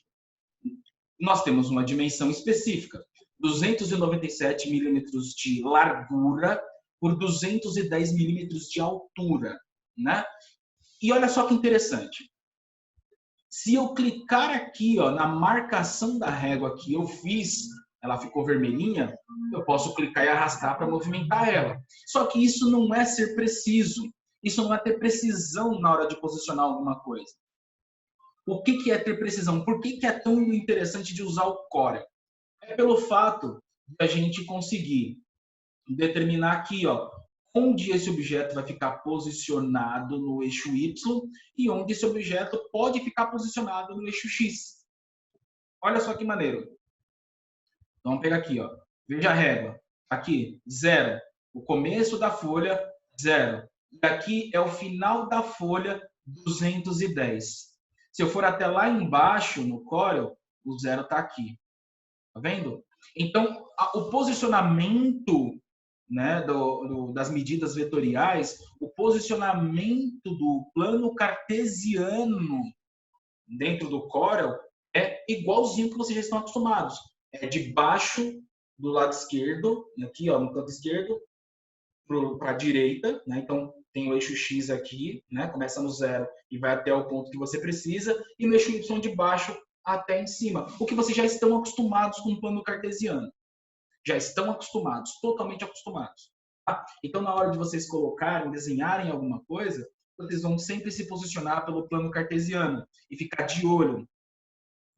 Nós temos uma dimensão específica. 297 milímetros de largura por 210 milímetros de altura, né? E olha só que interessante. Se eu clicar aqui, ó, na marcação da régua que eu fiz, ela ficou vermelhinha, eu posso clicar e arrastar para movimentar ela. Só que isso não é ser preciso. Isso não é ter precisão na hora de posicionar alguma coisa. O que é ter precisão? Por que é tão interessante de usar o Corel? É pelo fato de a gente conseguir determinar aqui, ó, onde esse objeto vai ficar posicionado no eixo Y e onde esse objeto pode ficar posicionado no eixo X. Olha só que maneiro. Então, vamos pegar aqui, ó. Veja a régua. Aqui, 0. O começo da folha, 0. E aqui é o final da folha, 210. Se eu for até lá embaixo no Corel, o 0 está aqui. Tá vendo? Então, o posicionamento, né, das medidas vetoriais, o posicionamento do plano cartesiano dentro do Corel é igualzinho que vocês já estão acostumados. É de baixo do lado esquerdo, aqui ó, no canto esquerdo, para a direita, né? Então, tem o eixo X aqui, né? Começa no 0 e vai até o ponto que você precisa, e no eixo Y de baixo até em cima. O que vocês já estão acostumados com o plano cartesiano. Já estão acostumados, totalmente acostumados. Tá? Então, na hora de vocês colocarem, desenharem alguma coisa, vocês vão sempre se posicionar pelo plano cartesiano e ficar de olho.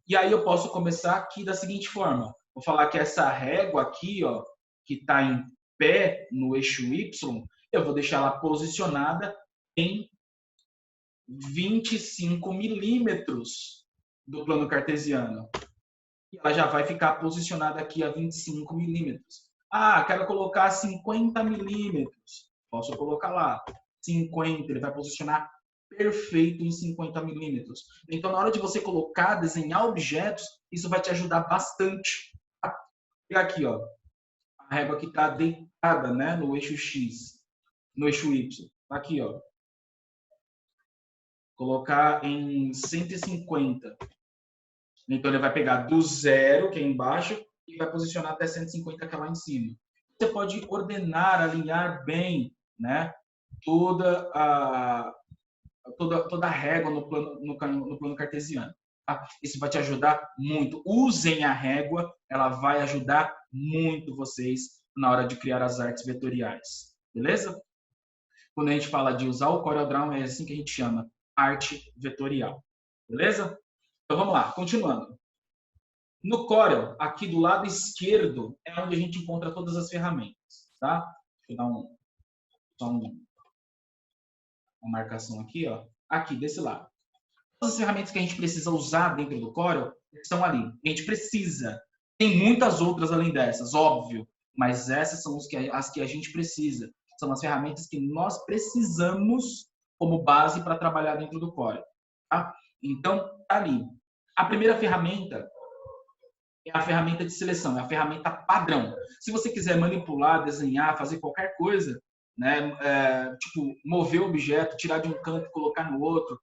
E aí eu posso começar aqui da seguinte forma. Vou falar que essa régua aqui, ó, que está em pé no eixo Y, eu vou deixar ela posicionada em 25 milímetros do plano cartesiano. E ela já vai ficar posicionada aqui a 25 milímetros. Ah, quero colocar 50 milímetros. Posso colocar lá. 50, ele vai posicionar perfeito em 50 milímetros. Então, na hora de você colocar, desenhar objetos, isso vai te ajudar bastante. E aqui, ó, a régua que está deitada, né, no eixo X, no eixo Y. Aqui, ó. Colocar em 150. Então, ele vai pegar do 0, que é embaixo, e vai posicionar até 150, que é lá em cima. Você pode ordenar, alinhar bem, né, toda a régua no plano cartesiano. Tá? Isso vai te ajudar muito. Usem a régua, ela vai ajudar muito vocês na hora de criar as artes vetoriais. Beleza? Quando a gente fala de usar o CorelDRAW, é assim que a gente chama, arte vetorial. Beleza? Então vamos lá, continuando. No Corel, aqui do lado esquerdo, é onde a gente encontra todas as ferramentas. Tá? Deixa eu dar uma marcação aqui, ó. Aqui, desse lado. Todas as ferramentas que a gente precisa usar dentro do Corel estão ali. A gente precisa. Tem muitas outras além dessas, óbvio. Mas essas são as que a gente precisa. São as ferramentas que nós precisamos como base para trabalhar dentro do Corel. Tá? Então, tá ali. A primeira ferramenta é a ferramenta de seleção, é a ferramenta padrão. Se você quiser manipular, desenhar, fazer qualquer coisa, né, tipo, mover o objeto, tirar de um canto e colocar no outro,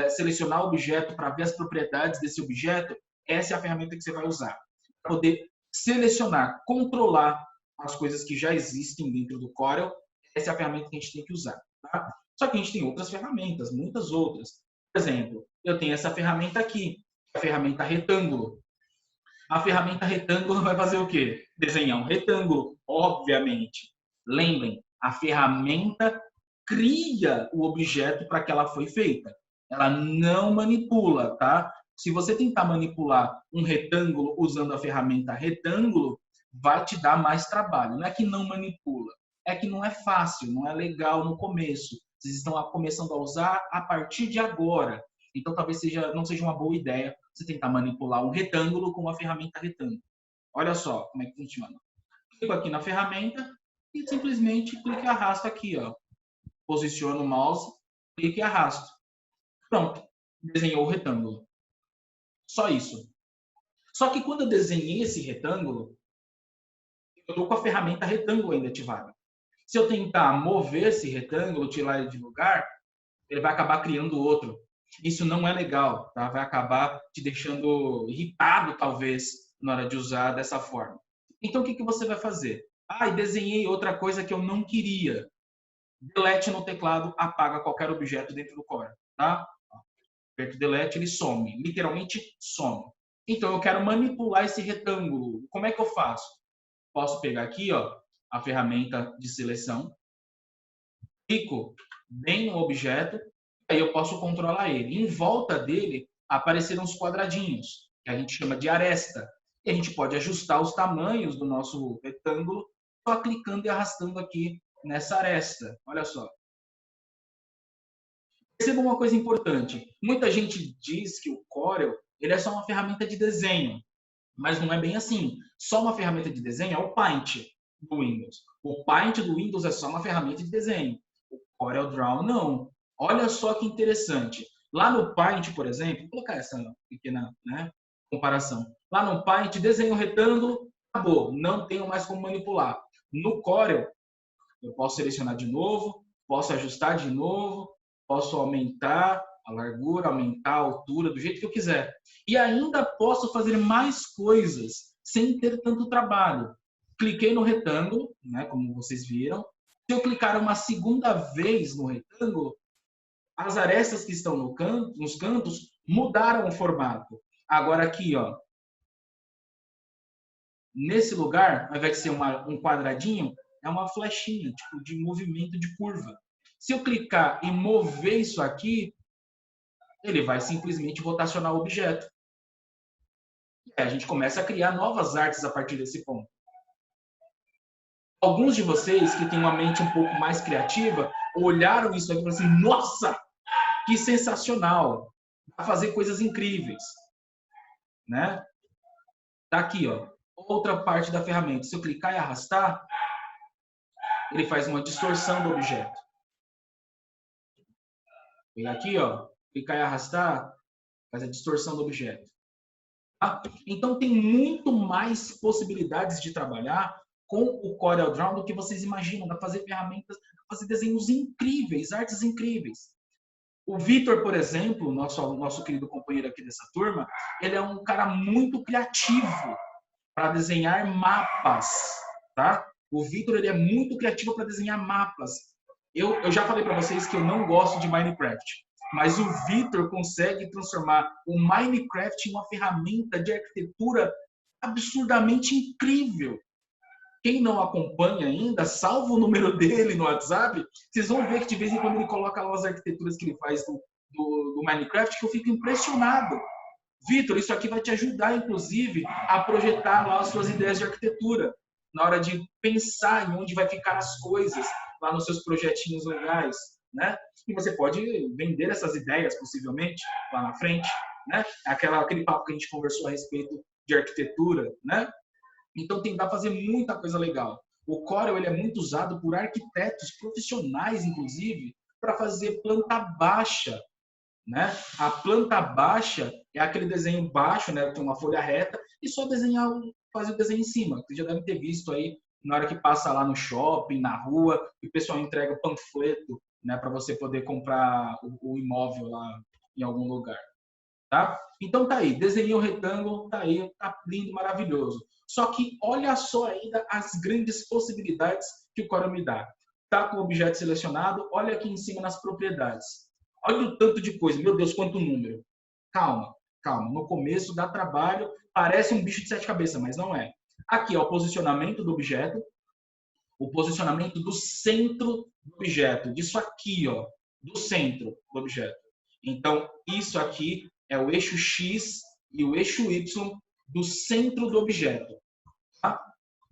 selecionar o objeto para ver as propriedades desse objeto, essa é a ferramenta que você vai usar. Para poder selecionar, controlar as coisas que já existem dentro do Corel, essa é a ferramenta que a gente tem que usar. Tá? Só que a gente tem outras ferramentas, muitas outras. Por exemplo, eu tenho essa ferramenta aqui, a ferramenta retângulo. A ferramenta retângulo vai fazer o quê? Desenhar um retângulo, obviamente. Lembrem, a ferramenta cria o objeto para que ela foi feita. Ela não manipula, tá? Se você tentar manipular um retângulo usando a ferramenta retângulo, vai te dar mais trabalho. Não é que não manipula, é que não é fácil, não é legal no começo. Vocês estão começando a usar a partir de agora. Então, talvez não seja uma boa ideia você tentar manipular um retângulo com uma ferramenta retângulo. Olha só como é que funciona. Clico aqui na ferramenta e simplesmente clico e arrasto aqui, ó. Posiciono o mouse, clico e arrasto. Pronto, desenhou o retângulo. Só isso. Só que quando eu desenhei esse retângulo, eu estou com a ferramenta retângulo ainda ativada. Se eu tentar mover esse retângulo, tirar ele de lugar, ele vai acabar criando outro. Isso não é legal, tá? Vai acabar te deixando irritado, talvez, na hora de usar dessa forma. Então, o que você vai fazer? Ah, desenhei outra coisa que eu não queria. Delete no teclado apaga qualquer objeto dentro do Corel, tá? Aperto Delete, ele some. Literalmente some. Então, eu quero manipular esse retângulo. Como é que eu faço? Posso pegar aqui, ó, a ferramenta de seleção. Clico bem no objeto. Aí eu posso controlar ele. Em volta dele apareceram uns quadradinhos, que a gente chama de aresta. E a gente pode ajustar os tamanhos do nosso retângulo só clicando e arrastando aqui nessa aresta. Olha só. Perceba uma coisa importante. Muita gente diz que o Corel ele é só uma ferramenta de desenho, mas não é bem assim. Só uma ferramenta de desenho é o Paint do Windows. O Paint do Windows é só uma ferramenta de desenho. O CorelDRAW não. Olha só que interessante. Lá no Paint, por exemplo, vou colocar essa pequena, né, comparação. Lá no Paint, desenho um retângulo, acabou. Não tenho mais como manipular. No Corel, eu posso selecionar de novo, posso ajustar de novo, posso aumentar a largura, aumentar a altura, do jeito que eu quiser. E ainda posso fazer mais coisas sem ter tanto trabalho. Cliquei no retângulo, né, como vocês viram, Se eu clicar uma segunda vez no retângulo, as arestas que estão nos cantos mudaram o formato. Agora aqui, ó, nesse lugar, ao invés de ser um quadradinho, é uma flechinha, tipo de movimento de curva. Se eu clicar e mover isso aqui, ele vai simplesmente rotacionar o objeto. E a gente começa a criar novas artes a partir desse ponto. Alguns de vocês que têm uma mente um pouco mais criativa, olharam isso aqui e falaram assim, nossa, que sensacional, vai fazer coisas incríveis, né? Tá aqui, ó, outra parte da ferramenta. Se eu clicar e arrastar, ele faz uma distorção do objeto. Pegar aqui, ó, clicar e arrastar, faz a distorção do objeto. Tá? Então tem muito mais possibilidades de trabalhar com o CorelDRAW do que vocês imaginam. Dá para fazer ferramentas, fazer desenhos incríveis, artes incríveis. O Vitor, por exemplo, nosso querido companheiro aqui dessa turma, ele é um cara muito criativo para desenhar mapas, tá? O Vitor, ele é muito criativo para desenhar mapas. Eu já falei para vocês que eu não gosto de Minecraft, mas o Vitor consegue transformar o Minecraft em uma ferramenta de arquitetura absurdamente incrível. Quem não acompanha ainda, salva o número dele no WhatsApp, vocês vão ver que de vez em quando ele coloca lá as arquiteturas que ele faz do Minecraft, que eu fico impressionado. Vitor, isso aqui vai te ajudar, inclusive, a projetar lá as suas ideias de arquitetura, na hora de pensar em onde vai ficar as coisas lá nos seus projetinhos legais, né? E você pode vender essas ideias, possivelmente, lá na frente, né? Aquele papo que a gente conversou a respeito de arquitetura, né? Então, tem que fazer muita coisa legal. O Corel, ele é muito usado por arquitetos profissionais, inclusive, para fazer planta baixa, né? A planta baixa é aquele desenho baixo, né? Tem uma folha reta e só desenhar, fazer o desenho em cima. Vocês já devem ter visto aí na hora que passa lá no shopping, na rua, e o pessoal entrega o panfleto, né? Para você poder comprar o imóvel lá em algum lugar, tá? Então tá aí, desenhei o retângulo, tá aí, tá lindo, maravilhoso. Só que olha só ainda as grandes possibilidades que o Corel me dá. Tá com o objeto selecionado, olha aqui em cima nas propriedades. Olha o tanto de coisa. Meu Deus, quanto número. Calma, calma. No começo dá trabalho. Parece um bicho de 7 cabeças, mas não é. Aqui é o posicionamento do objeto. O posicionamento do centro do objeto. Disso aqui, ó. Do centro do objeto. Então, isso aqui é o eixo X e o eixo Y do centro do objeto. Tá?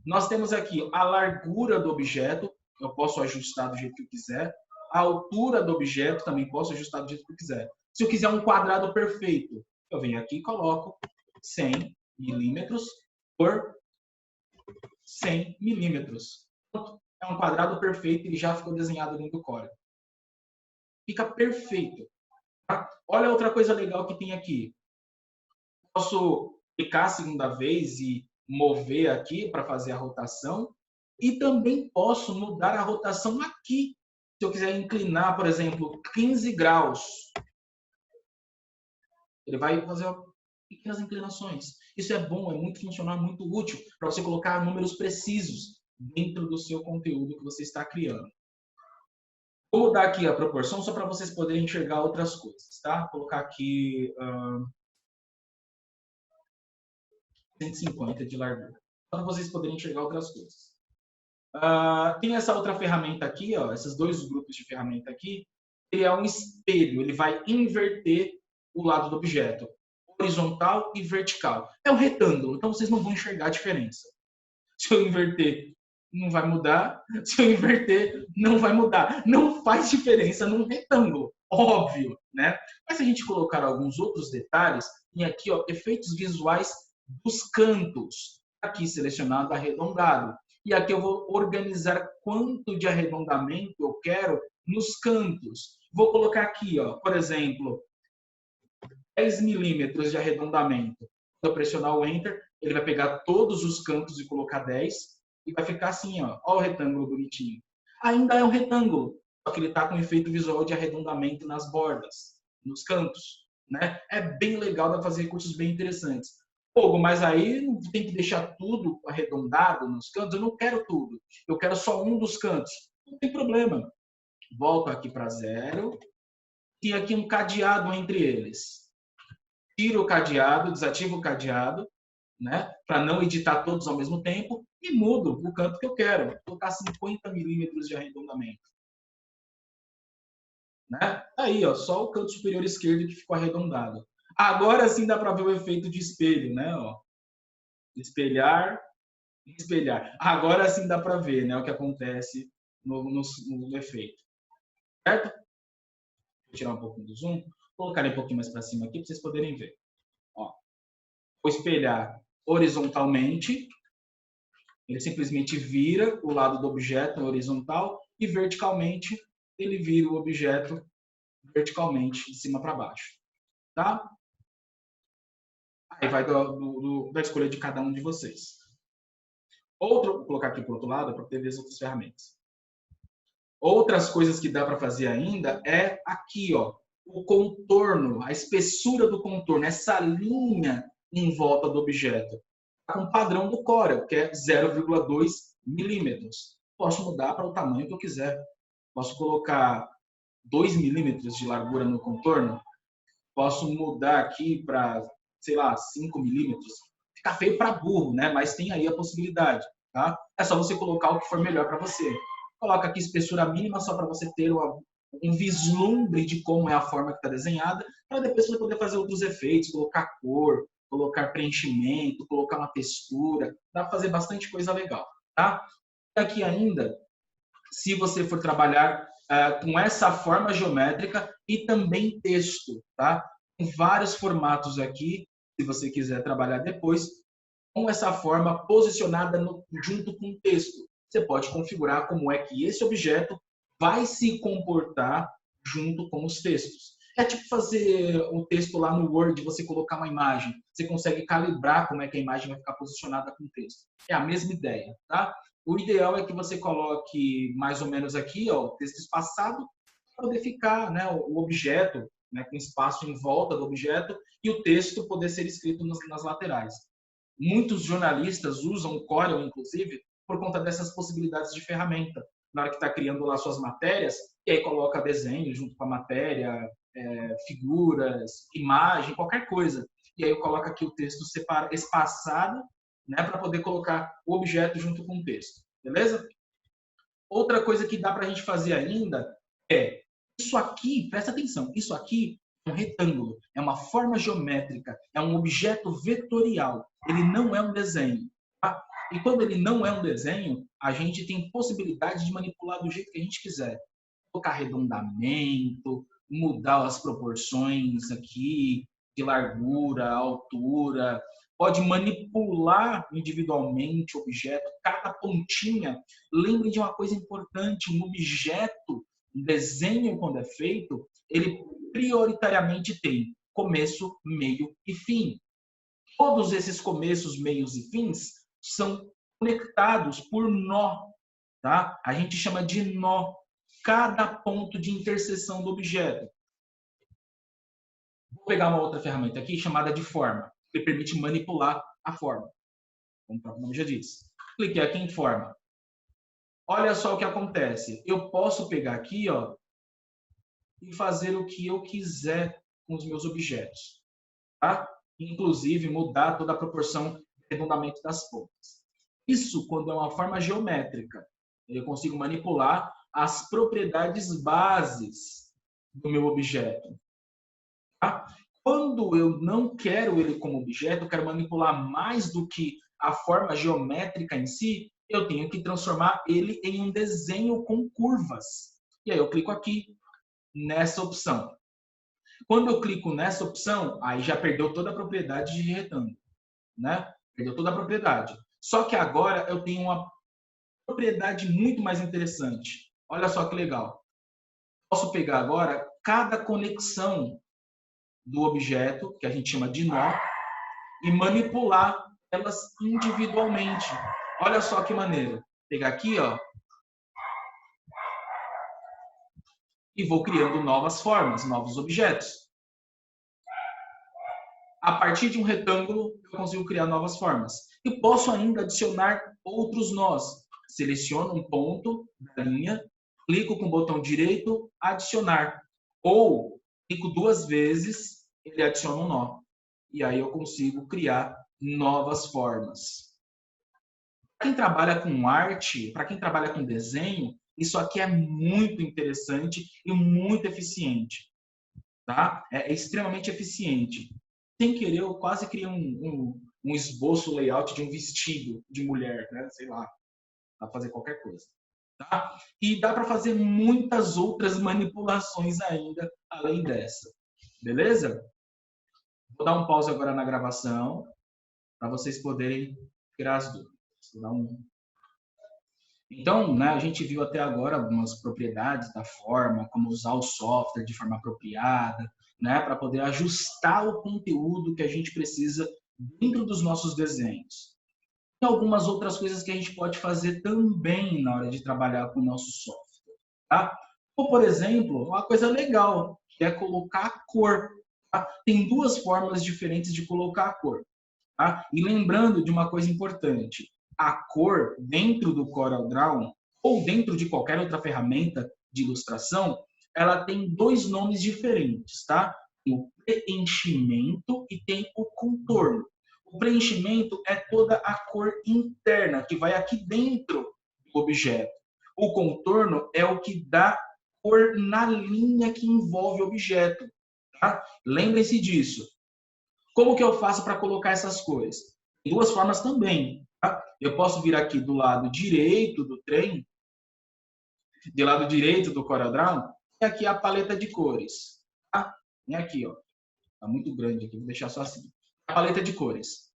Nós temos aqui a largura do objeto. Eu posso ajustar do jeito que eu quiser. A altura do objeto também posso ajustar do jeito que eu quiser. Se eu quiser um quadrado perfeito, eu venho aqui e coloco 100 milímetros por 100 milímetros. É um quadrado perfeito e já ficou desenhado dentro do Corel. Fica perfeito. Tá? Olha outra coisa legal que tem aqui. Posso clicar a segunda vez e mover aqui para fazer a rotação. E também posso mudar a rotação aqui. Se eu quiser inclinar, por exemplo, 15 graus, ele vai fazer pequenas inclinações. Isso é bom, é muito funcional, muito útil para você colocar números precisos dentro do seu conteúdo que você está criando. Vou mudar aqui a proporção só para vocês poderem enxergar outras coisas, tá? Vou colocar aqui 150 de largura, para vocês poderem enxergar outras coisas. Tem essa outra ferramenta aqui, ó, esses dois grupos de ferramenta aqui. Ele é um espelho, ele vai inverter o lado do objeto, horizontal e vertical. É um retângulo, então vocês não vão enxergar a diferença. Se eu inverter, não vai mudar. Se eu inverter, não vai mudar. Não faz diferença num retângulo, óbvio, né? Mas se a gente colocar alguns outros detalhes, tem aqui, ó, efeitos visuais dos cantos. Aqui selecionado arredondado. E aqui eu vou organizar quanto de arredondamento eu quero nos cantos. Vou colocar aqui, ó, por exemplo, 10 milímetros de arredondamento. Se eu pressionar o Enter, ele vai pegar todos os cantos e colocar 10 e vai ficar assim, ó. Ó o retângulo bonitinho. Ainda é um retângulo, só que ele está com um efeito visual de arredondamento nas bordas, nos cantos, né? É bem legal, dá para fazer recursos bem interessantes. Fogo, mas aí tem que deixar tudo arredondado nos cantos? Eu não quero tudo. Eu quero só um dos cantos. Não tem problema. Volto aqui para 0. E aqui um cadeado entre eles. Tiro o cadeado, desativo o cadeado, né? Para não editar todos ao mesmo tempo. E mudo o canto que eu quero. Vou colocar 50 milímetros de arredondamento. Né? Aí, ó, só o canto superior esquerdo que ficou arredondado. Agora sim dá para ver o efeito de espelho, né? Ó. Espelhar, espelhar. Agora sim dá para ver, né, o que acontece no efeito. Certo? Vou tirar um pouquinho do zoom, colocar um pouquinho mais para cima aqui para vocês poderem ver. Ó. Vou espelhar horizontalmente. Ele simplesmente vira o lado do objeto horizontal e verticalmente ele vira o objeto verticalmente de cima para baixo. Tá? Aí vai da escolha de cada um de vocês. Vou colocar aqui para o outro lado para poder ver as outras ferramentas. Outras coisas que dá para fazer ainda é aqui, ó, o contorno, a espessura do contorno, essa linha em volta do objeto. Com o padrão do Corel, que é 0,2 milímetros. Posso mudar para o tamanho que eu quiser. Posso colocar 2 milímetros de largura no contorno. Posso mudar aqui para, sei lá, 5 milímetros. Fica feio para burro, né? Mas tem aí a possibilidade, tá? É só você colocar o que for melhor para você. Coloca aqui espessura mínima só para você ter um vislumbre de como é a forma que está desenhada, para depois você poder fazer outros efeitos, colocar cor, colocar preenchimento, colocar uma textura. Dá para fazer bastante coisa legal, tá? Aqui ainda, se você for trabalhar com essa forma geométrica e também texto, tá? Tem vários formatos aqui, se você quiser trabalhar depois, com essa forma posicionada junto com o texto. Você pode configurar como é que esse objeto vai se comportar junto com os textos. É tipo fazer o texto lá no Word, você colocar uma imagem. Você consegue calibrar como é que a imagem vai ficar posicionada com o texto. É a mesma ideia, tá? O ideal é que você coloque mais ou menos aqui, ó, o texto espaçado, para poder ficar, né, o objeto, né, com espaço em volta do objeto e o texto poder ser escrito nas laterais. Muitos jornalistas usam o Corel, inclusive, por conta dessas possibilidades de ferramenta. Na hora que está criando lá suas matérias, e aí coloca desenho junto com a matéria, figuras, imagem, qualquer coisa. E aí eu coloco aqui o texto espaçado, né, para poder colocar o objeto junto com o texto. Beleza? Outra coisa que dá para a gente fazer ainda é isso aqui, presta atenção, isso aqui é um retângulo, é uma forma geométrica, é um objeto vetorial, ele não é um desenho. Tá? E quando ele não é um desenho, a gente tem possibilidade de manipular do jeito que a gente quiser. Colocar arredondamento, mudar as proporções aqui, de largura, altura, pode manipular individualmente o objeto, cada pontinha. Lembre de uma coisa importante, um objeto, um desenho quando é feito, ele prioritariamente tem começo, meio e fim. Todos esses começos, meios e fins são conectados por nó, tá? A gente chama de nó, cada ponto de interseção do objeto. Vou pegar uma outra ferramenta aqui chamada de forma, que permite manipular a forma, como o próprio nome já diz. Cliquei aqui em forma. Olha só o que acontece. Eu posso pegar aqui, ó, e fazer o que eu quiser com os meus objetos, tá? Inclusive mudar toda a proporção de arredondamento das pontas. Isso quando é uma forma geométrica. Eu consigo manipular as propriedades bases do meu objeto. Tá? Quando eu não quero ele como objeto, eu quero manipular mais do que a forma geométrica em si, eu tenho que transformar ele em um desenho com curvas. E aí eu clico aqui nessa opção. Quando eu clico nessa opção, aí já perdeu toda a propriedade de retângulo, né? Perdeu toda a propriedade. Só que agora eu tenho uma propriedade muito mais interessante. Olha só que legal. Posso pegar agora cada conexão do objeto, que a gente chama de nó, e manipular elas individualmente. Olha só que maneiro. Pegar aqui, ó, e vou criando novas formas, novos objetos. A partir de um retângulo, eu consigo criar novas formas. E posso ainda adicionar outros nós. Seleciono um ponto da linha clico com o botão direito, adicionar. Ou clico 2 vezes, ele adiciona um nó. E aí eu consigo criar novas formas. Para quem trabalha com arte, para quem trabalha com desenho, isso aqui é muito interessante e muito eficiente. Tá? É extremamente eficiente. Sem querer, eu quase criei um esboço layout de um vestido de mulher, né? Sei lá, para fazer qualquer coisa. Tá? E dá para fazer muitas outras manipulações ainda, além dessa. Beleza? Vou dar um pause agora na gravação, para vocês poderem tirar as dúvidas. Vou dar um... Então, né, a gente viu até agora algumas propriedades da forma, como usar o software de forma apropriada, né, para poder ajustar o conteúdo que a gente precisa dentro dos nossos desenhos. E algumas outras coisas que a gente pode fazer também na hora de trabalhar com o nosso software. Tá? Ou, por exemplo, uma coisa legal, que é colocar a cor. Tá? Tem 2 formas diferentes de colocar a cor. Tá? E lembrando de uma coisa importante, a cor dentro do CorelDRAW ou dentro de qualquer outra ferramenta de ilustração, ela tem 2 nomes diferentes, tá? Tem o preenchimento e tem o contorno. O preenchimento é toda a cor interna que vai aqui dentro do objeto. O contorno é o que dá cor na linha que envolve o objeto, tá? Lembrem-se disso. Como que eu faço para colocar essas cores? Tem 2 formas também. Tá? Eu posso vir aqui do lado direito do trem, do lado direito do CorelDRAW, e aqui a paleta de cores. Tá? E aqui, ó, tá muito grande aqui, vou deixar só assim. A paleta de cores.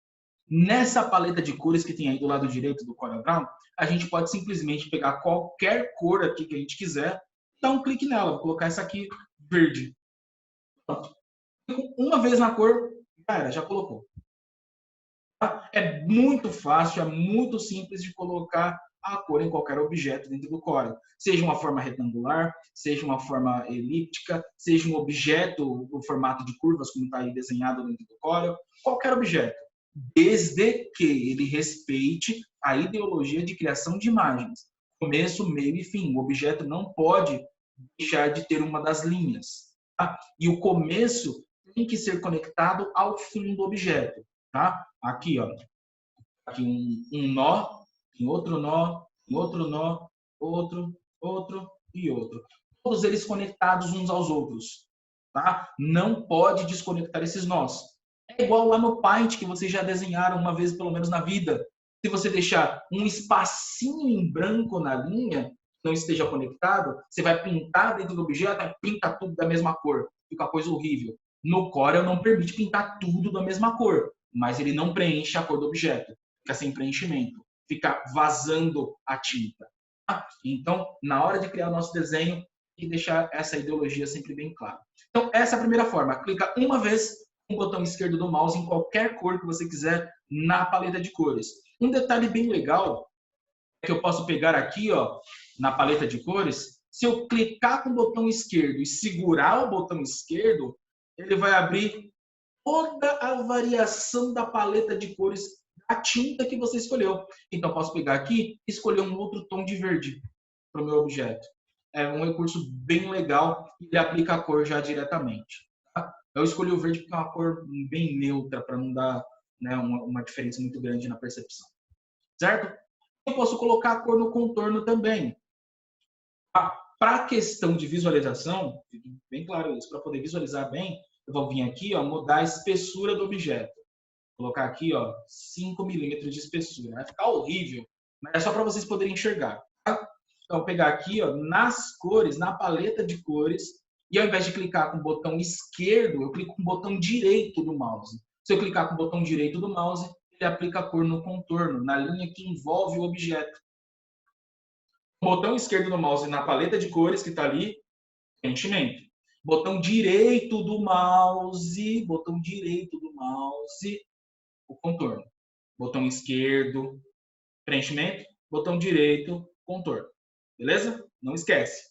Nessa paleta de cores que tem aí do lado direito do CorelDRAW, a gente pode simplesmente pegar qualquer cor aqui que a gente quiser, dar um clique nela. Vou colocar essa aqui verde. Pronto. Uma vez na cor, já colocou. É muito fácil, é muito simples de colocar a cor em qualquer objeto dentro do Corel. Seja uma forma retangular, seja uma forma elíptica, seja um objeto no formato de curvas, como está aí desenhado dentro do Corel, qualquer objeto, desde que ele respeite a ideologia de criação de imagens. Começo, meio e fim. O objeto não pode deixar de ter uma das linhas. Tá? E o começo tem que ser conectado ao fim do objeto. Tá? Aqui, ó, aqui um nó, em outro nó, em outro nó, outro e outro. Todos eles conectados uns aos outros, tá? Não pode desconectar esses nós. É igual lá no Paint, que vocês já desenharam uma vez, pelo menos na vida. Se você deixar um espacinho em branco na linha, não esteja conectado, você vai pintar dentro do objeto, pinta tudo da mesma cor. Fica uma coisa horrível. No Corel não permite pintar tudo da mesma cor, mas ele não preenche a cor do objeto. Fica sem preenchimento. Fica vazando a tinta. Tá? Então, na hora de criar o nosso desenho, tem que deixar essa ideologia sempre bem clara. Então, essa é a primeira forma. Clica uma vez com o botão esquerdo do mouse em qualquer cor que você quiser na paleta de cores. Um detalhe bem legal é que eu posso pegar aqui, ó, na paleta de cores, se eu clicar com o botão esquerdo e segurar o botão esquerdo, ele vai abrir toda a variação da paleta de cores da tinta que você escolheu. Então, eu posso pegar aqui e escolher um outro tom de verde para o meu objeto. É um recurso bem legal e ele aplica a cor já diretamente. Tá? Eu escolhi o verde porque é uma cor bem neutra, para não dar, né, uma diferença muito grande na percepção. Certo? Eu posso colocar a cor no contorno também. Para a questão de visualização, fique bem claro isso, para poder visualizar bem, eu vou vir aqui, ó, mudar a espessura do objeto. Vou colocar aqui, ó, 5 milímetros de espessura. Vai ficar horrível, mas é só para vocês poderem enxergar. Tá? Então, vou pegar aqui, ó, nas cores, na paleta de cores, e ao invés de clicar com o botão esquerdo, eu clico com o botão direito do mouse. Se eu clicar com o botão direito do mouse, ele aplica a cor no contorno, na linha que envolve o objeto. Botão esquerdo do mouse na paleta de cores que está ali, preenchimento. Botão direito do mouse, o contorno. Botão esquerdo, preenchimento. Botão direito, contorno. Beleza? Não esquece.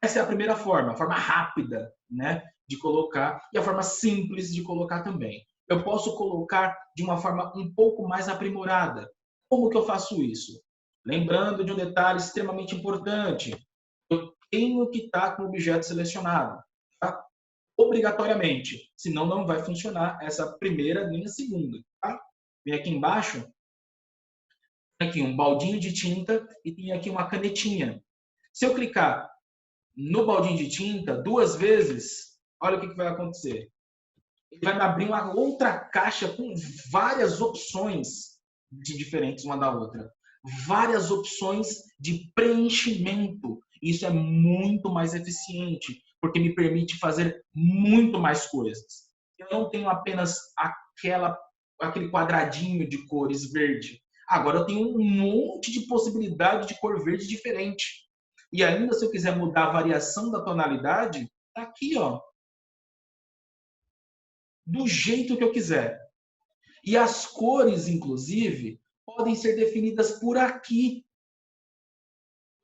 Essa é a primeira forma, a forma rápida, né, de colocar e a forma simples de colocar também. Eu posso colocar de uma forma um pouco mais aprimorada. Como que eu faço isso? Lembrando de um detalhe extremamente importante. Eu tenho que estar com o objeto selecionado, tá? Obrigatoriamente, senão não vai funcionar essa primeira nem a segunda, tá? Vem aqui embaixo, tem aqui um baldinho de tinta e tem aqui uma canetinha. Se eu clicar no baldinho de tinta 2 vezes, olha o que vai acontecer. Ele vai me abrir uma outra caixa com várias opções de diferentes uma da outra. Várias opções de preenchimento. Isso é muito mais eficiente, porque me permite fazer muito mais coisas. Eu não tenho apenas aquele quadradinho de cores verde. Agora eu tenho um monte de possibilidade de cor verde diferente. E ainda, se eu quiser mudar a variação da tonalidade, tá aqui, ó, do jeito que eu quiser. E as cores, inclusive, podem ser definidas por aqui.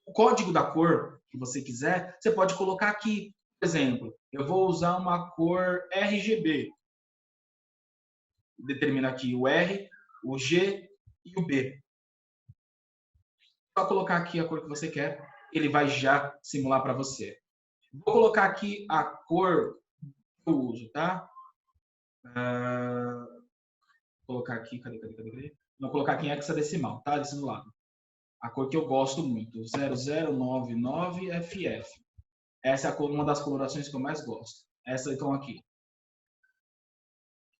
O código da cor que você quiser, você pode colocar aqui. Por exemplo, eu vou usar uma cor RGB. Determina aqui o R, o G e o B. Só colocar aqui a cor que você quer, ele vai já simular para você. Vou colocar aqui a cor que eu uso, tá? Vou colocar aqui, cadê? Vou colocar aqui em hexadecimal, tá? Desse do lado. A cor que eu gosto muito, 0099FF. Essa é uma das colorações que eu mais gosto. Essa então aqui.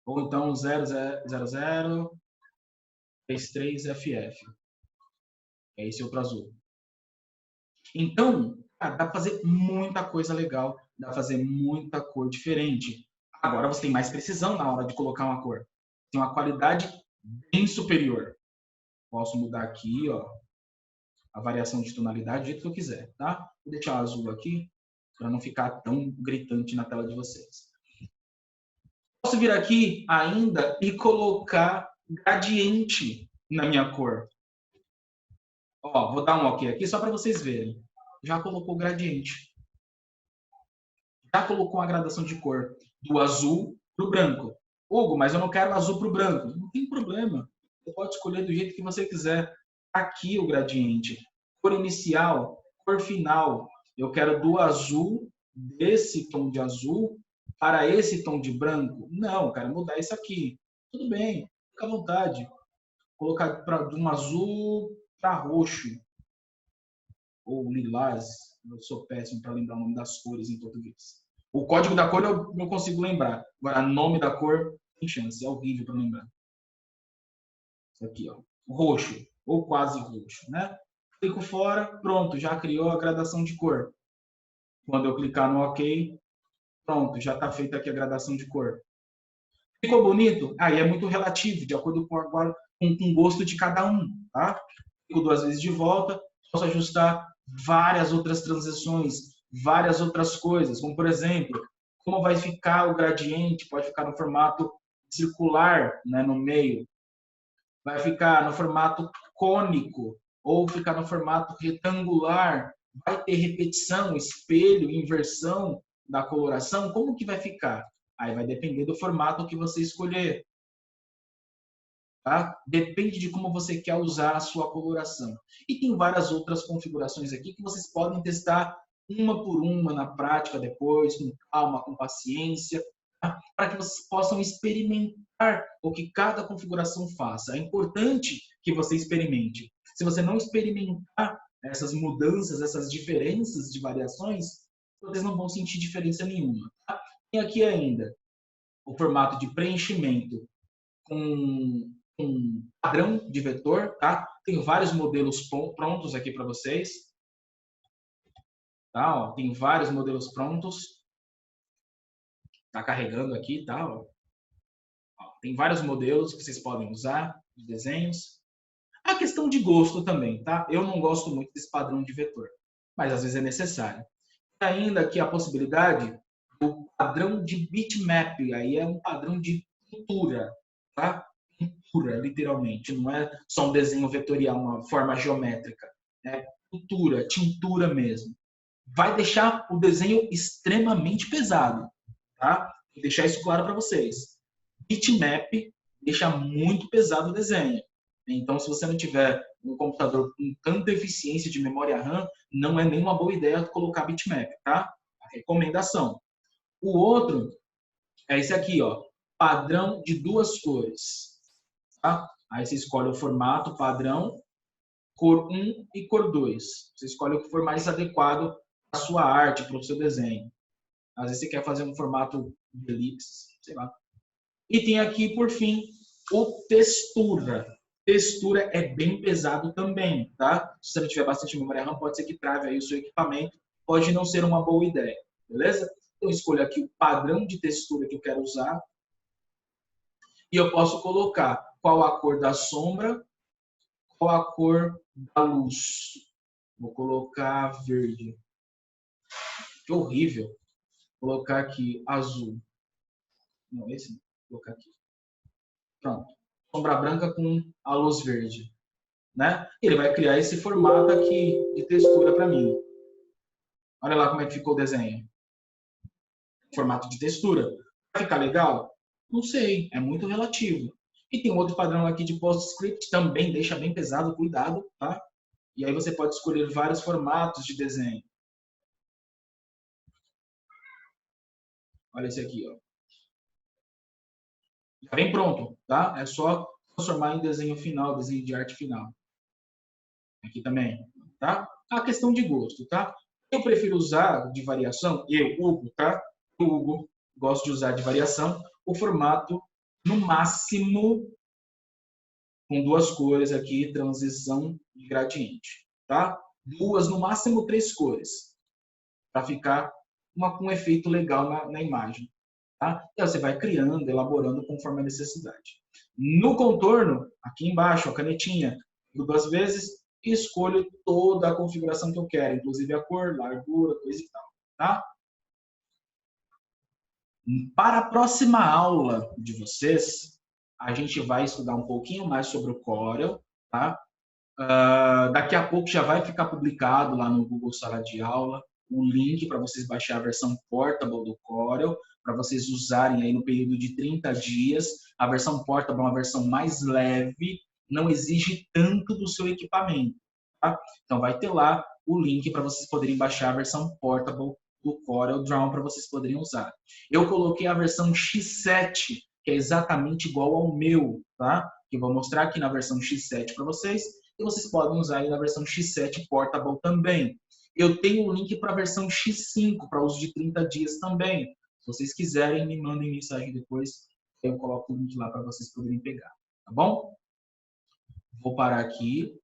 Ou então 0033FF. É esse outro azul. Então, dá para fazer muita coisa legal, dá para fazer muita cor diferente. Agora você tem mais precisão na hora de colocar uma cor. Tem uma qualidade bem superior. Posso mudar aqui, ó, a variação de tonalidade do jeito que eu quiser, tá? Vou deixar azul aqui para não ficar tão gritante na tela de vocês. Posso vir aqui ainda e colocar gradiente na minha cor. Ó, vou dar um OK aqui só para vocês verem. Já colocou gradiente. Já colocou uma gradação de cor do azul para o branco. Hugo, mas eu não quero azul para o branco. Não tem problema. Você pode escolher do jeito que você quiser. Aqui o gradiente. Cor inicial, cor final. Eu quero do azul, desse tom de azul, para esse tom de branco. Não, eu quero mudar isso aqui. Tudo bem, fica à vontade. Colocar de um azul para roxo. Ou lilás. Eu sou péssimo para lembrar o nome das cores em português. O código da cor eu não consigo lembrar. Agora, o nome da cor, tem chance. É horrível para lembrar. Isso aqui, ó. Roxo. Ou quase roxo, né? Clico fora, pronto, já criou a gradação de cor. Quando eu clicar no OK, pronto, já está feita aqui a gradação de cor. Ficou bonito? Aí é muito relativo, de acordo com o gosto de cada um, tá? Clico 2 vezes de volta, posso ajustar várias outras transições, várias outras coisas, como por exemplo, como vai ficar o gradiente, pode ficar no formato circular, né, no meio, vai ficar no formato cônico, ou ficar no formato retangular, vai ter repetição, espelho, inversão da coloração, como que vai ficar? Aí vai depender do formato que você escolher. Tá? Depende de como você quer usar a sua coloração. E tem várias outras configurações aqui que vocês podem testar uma por uma na prática depois, com calma, com paciência, tá? Para que vocês possam experimentar o que cada configuração faça. É importante que você experimente. Se você não experimentar essas mudanças, essas diferenças de variações, vocês não vão sentir diferença nenhuma. Tá? Tem aqui ainda o formato de preenchimento com um padrão de vetor, tá? Tem vários modelos prontos aqui para vocês. Tá? Ó, tem vários modelos prontos. Tá carregando aqui, tá? Ó, tem vários modelos que vocês podem usar, de desenhos. A questão de gosto também, tá? Eu não gosto muito desse padrão de vetor, mas às vezes é necessário. Tem ainda aqui a possibilidade do padrão de bitmap, aí é um padrão de pintura, tá? Pintura, literalmente, não é só um desenho vetorial, uma forma geométrica, é pintura, tintura mesmo. Vai deixar o desenho extremamente pesado, tá? Vou deixar isso claro para vocês. Bitmap deixa muito pesado o desenho. Então, se você não tiver um computador com tanta eficiência de memória RAM, não é nenhuma boa ideia colocar bitmap, tá? A recomendação. O outro é esse aqui, ó, padrão de 2 cores. Tá? Aí você escolhe o formato padrão, cor 1 e cor 2. Você escolhe o que for mais adequado para a sua arte, para o seu desenho. Às vezes você quer fazer um formato de elipse, sei lá. E tem aqui, por fim, o textura. Textura é bem pesado também, tá? Se você não tiver bastante memória RAM, pode ser que trave aí o seu equipamento. Pode não ser uma boa ideia, beleza? Então, eu escolho aqui o padrão de textura que eu quero usar. E eu posso colocar qual a cor da sombra, qual a cor da luz. Vou colocar verde. Que horrível. Vou colocar aqui azul. Não, esse não. Vou colocar aqui. Pronto. Sombra branca com a luz verde. Né? Ele vai criar esse formato aqui de textura para mim. Olha lá como é que ficou o desenho. Formato de textura. Vai ficar legal? Não sei, é muito relativo. E tem outro padrão aqui de PostScript, também deixa bem pesado, cuidado, tá? E aí você pode escolher vários formatos de desenho. Olha esse aqui, ó. Já vem pronto, tá? É só transformar em desenho final, desenho de arte final. Aqui também, tá? A questão de gosto, tá? Eu prefiro usar de variação, Hugo, tá? Hugo, gosto de usar de variação, o formato no máximo com 2 cores aqui, transição de gradiente, tá? 2, no máximo 3 cores, para ficar um efeito legal na imagem. Tá? E aí você vai criando, elaborando conforme a necessidade. No contorno, aqui embaixo, a canetinha, 2 vezes e escolho toda a configuração que eu quero, inclusive a cor, largura, coisa e tal. Tá? Para a próxima aula de vocês, a gente vai estudar um pouquinho mais sobre o Corel. Tá? Daqui a pouco já vai ficar publicado lá no Google Sala de Aula o link para vocês baixar a versão portable do Corel, para vocês usarem aí no período de 30 dias. A versão portable é uma versão mais leve, não exige tanto do seu equipamento. Tá? Então vai ter lá o link para vocês poderem baixar a versão portable do Corel Draw para vocês poderem usar. Eu coloquei a versão X7, que é exatamente igual ao meu, tá? Que eu vou mostrar aqui na versão X7 para vocês. E vocês podem usar aí na versão X7 Portable também. Eu tenho o link para a versão X5, para uso de 30 dias também. Se vocês quiserem, me mandem mensagem depois. Eu coloco o link lá para vocês poderem pegar. Tá bom? Vou parar aqui.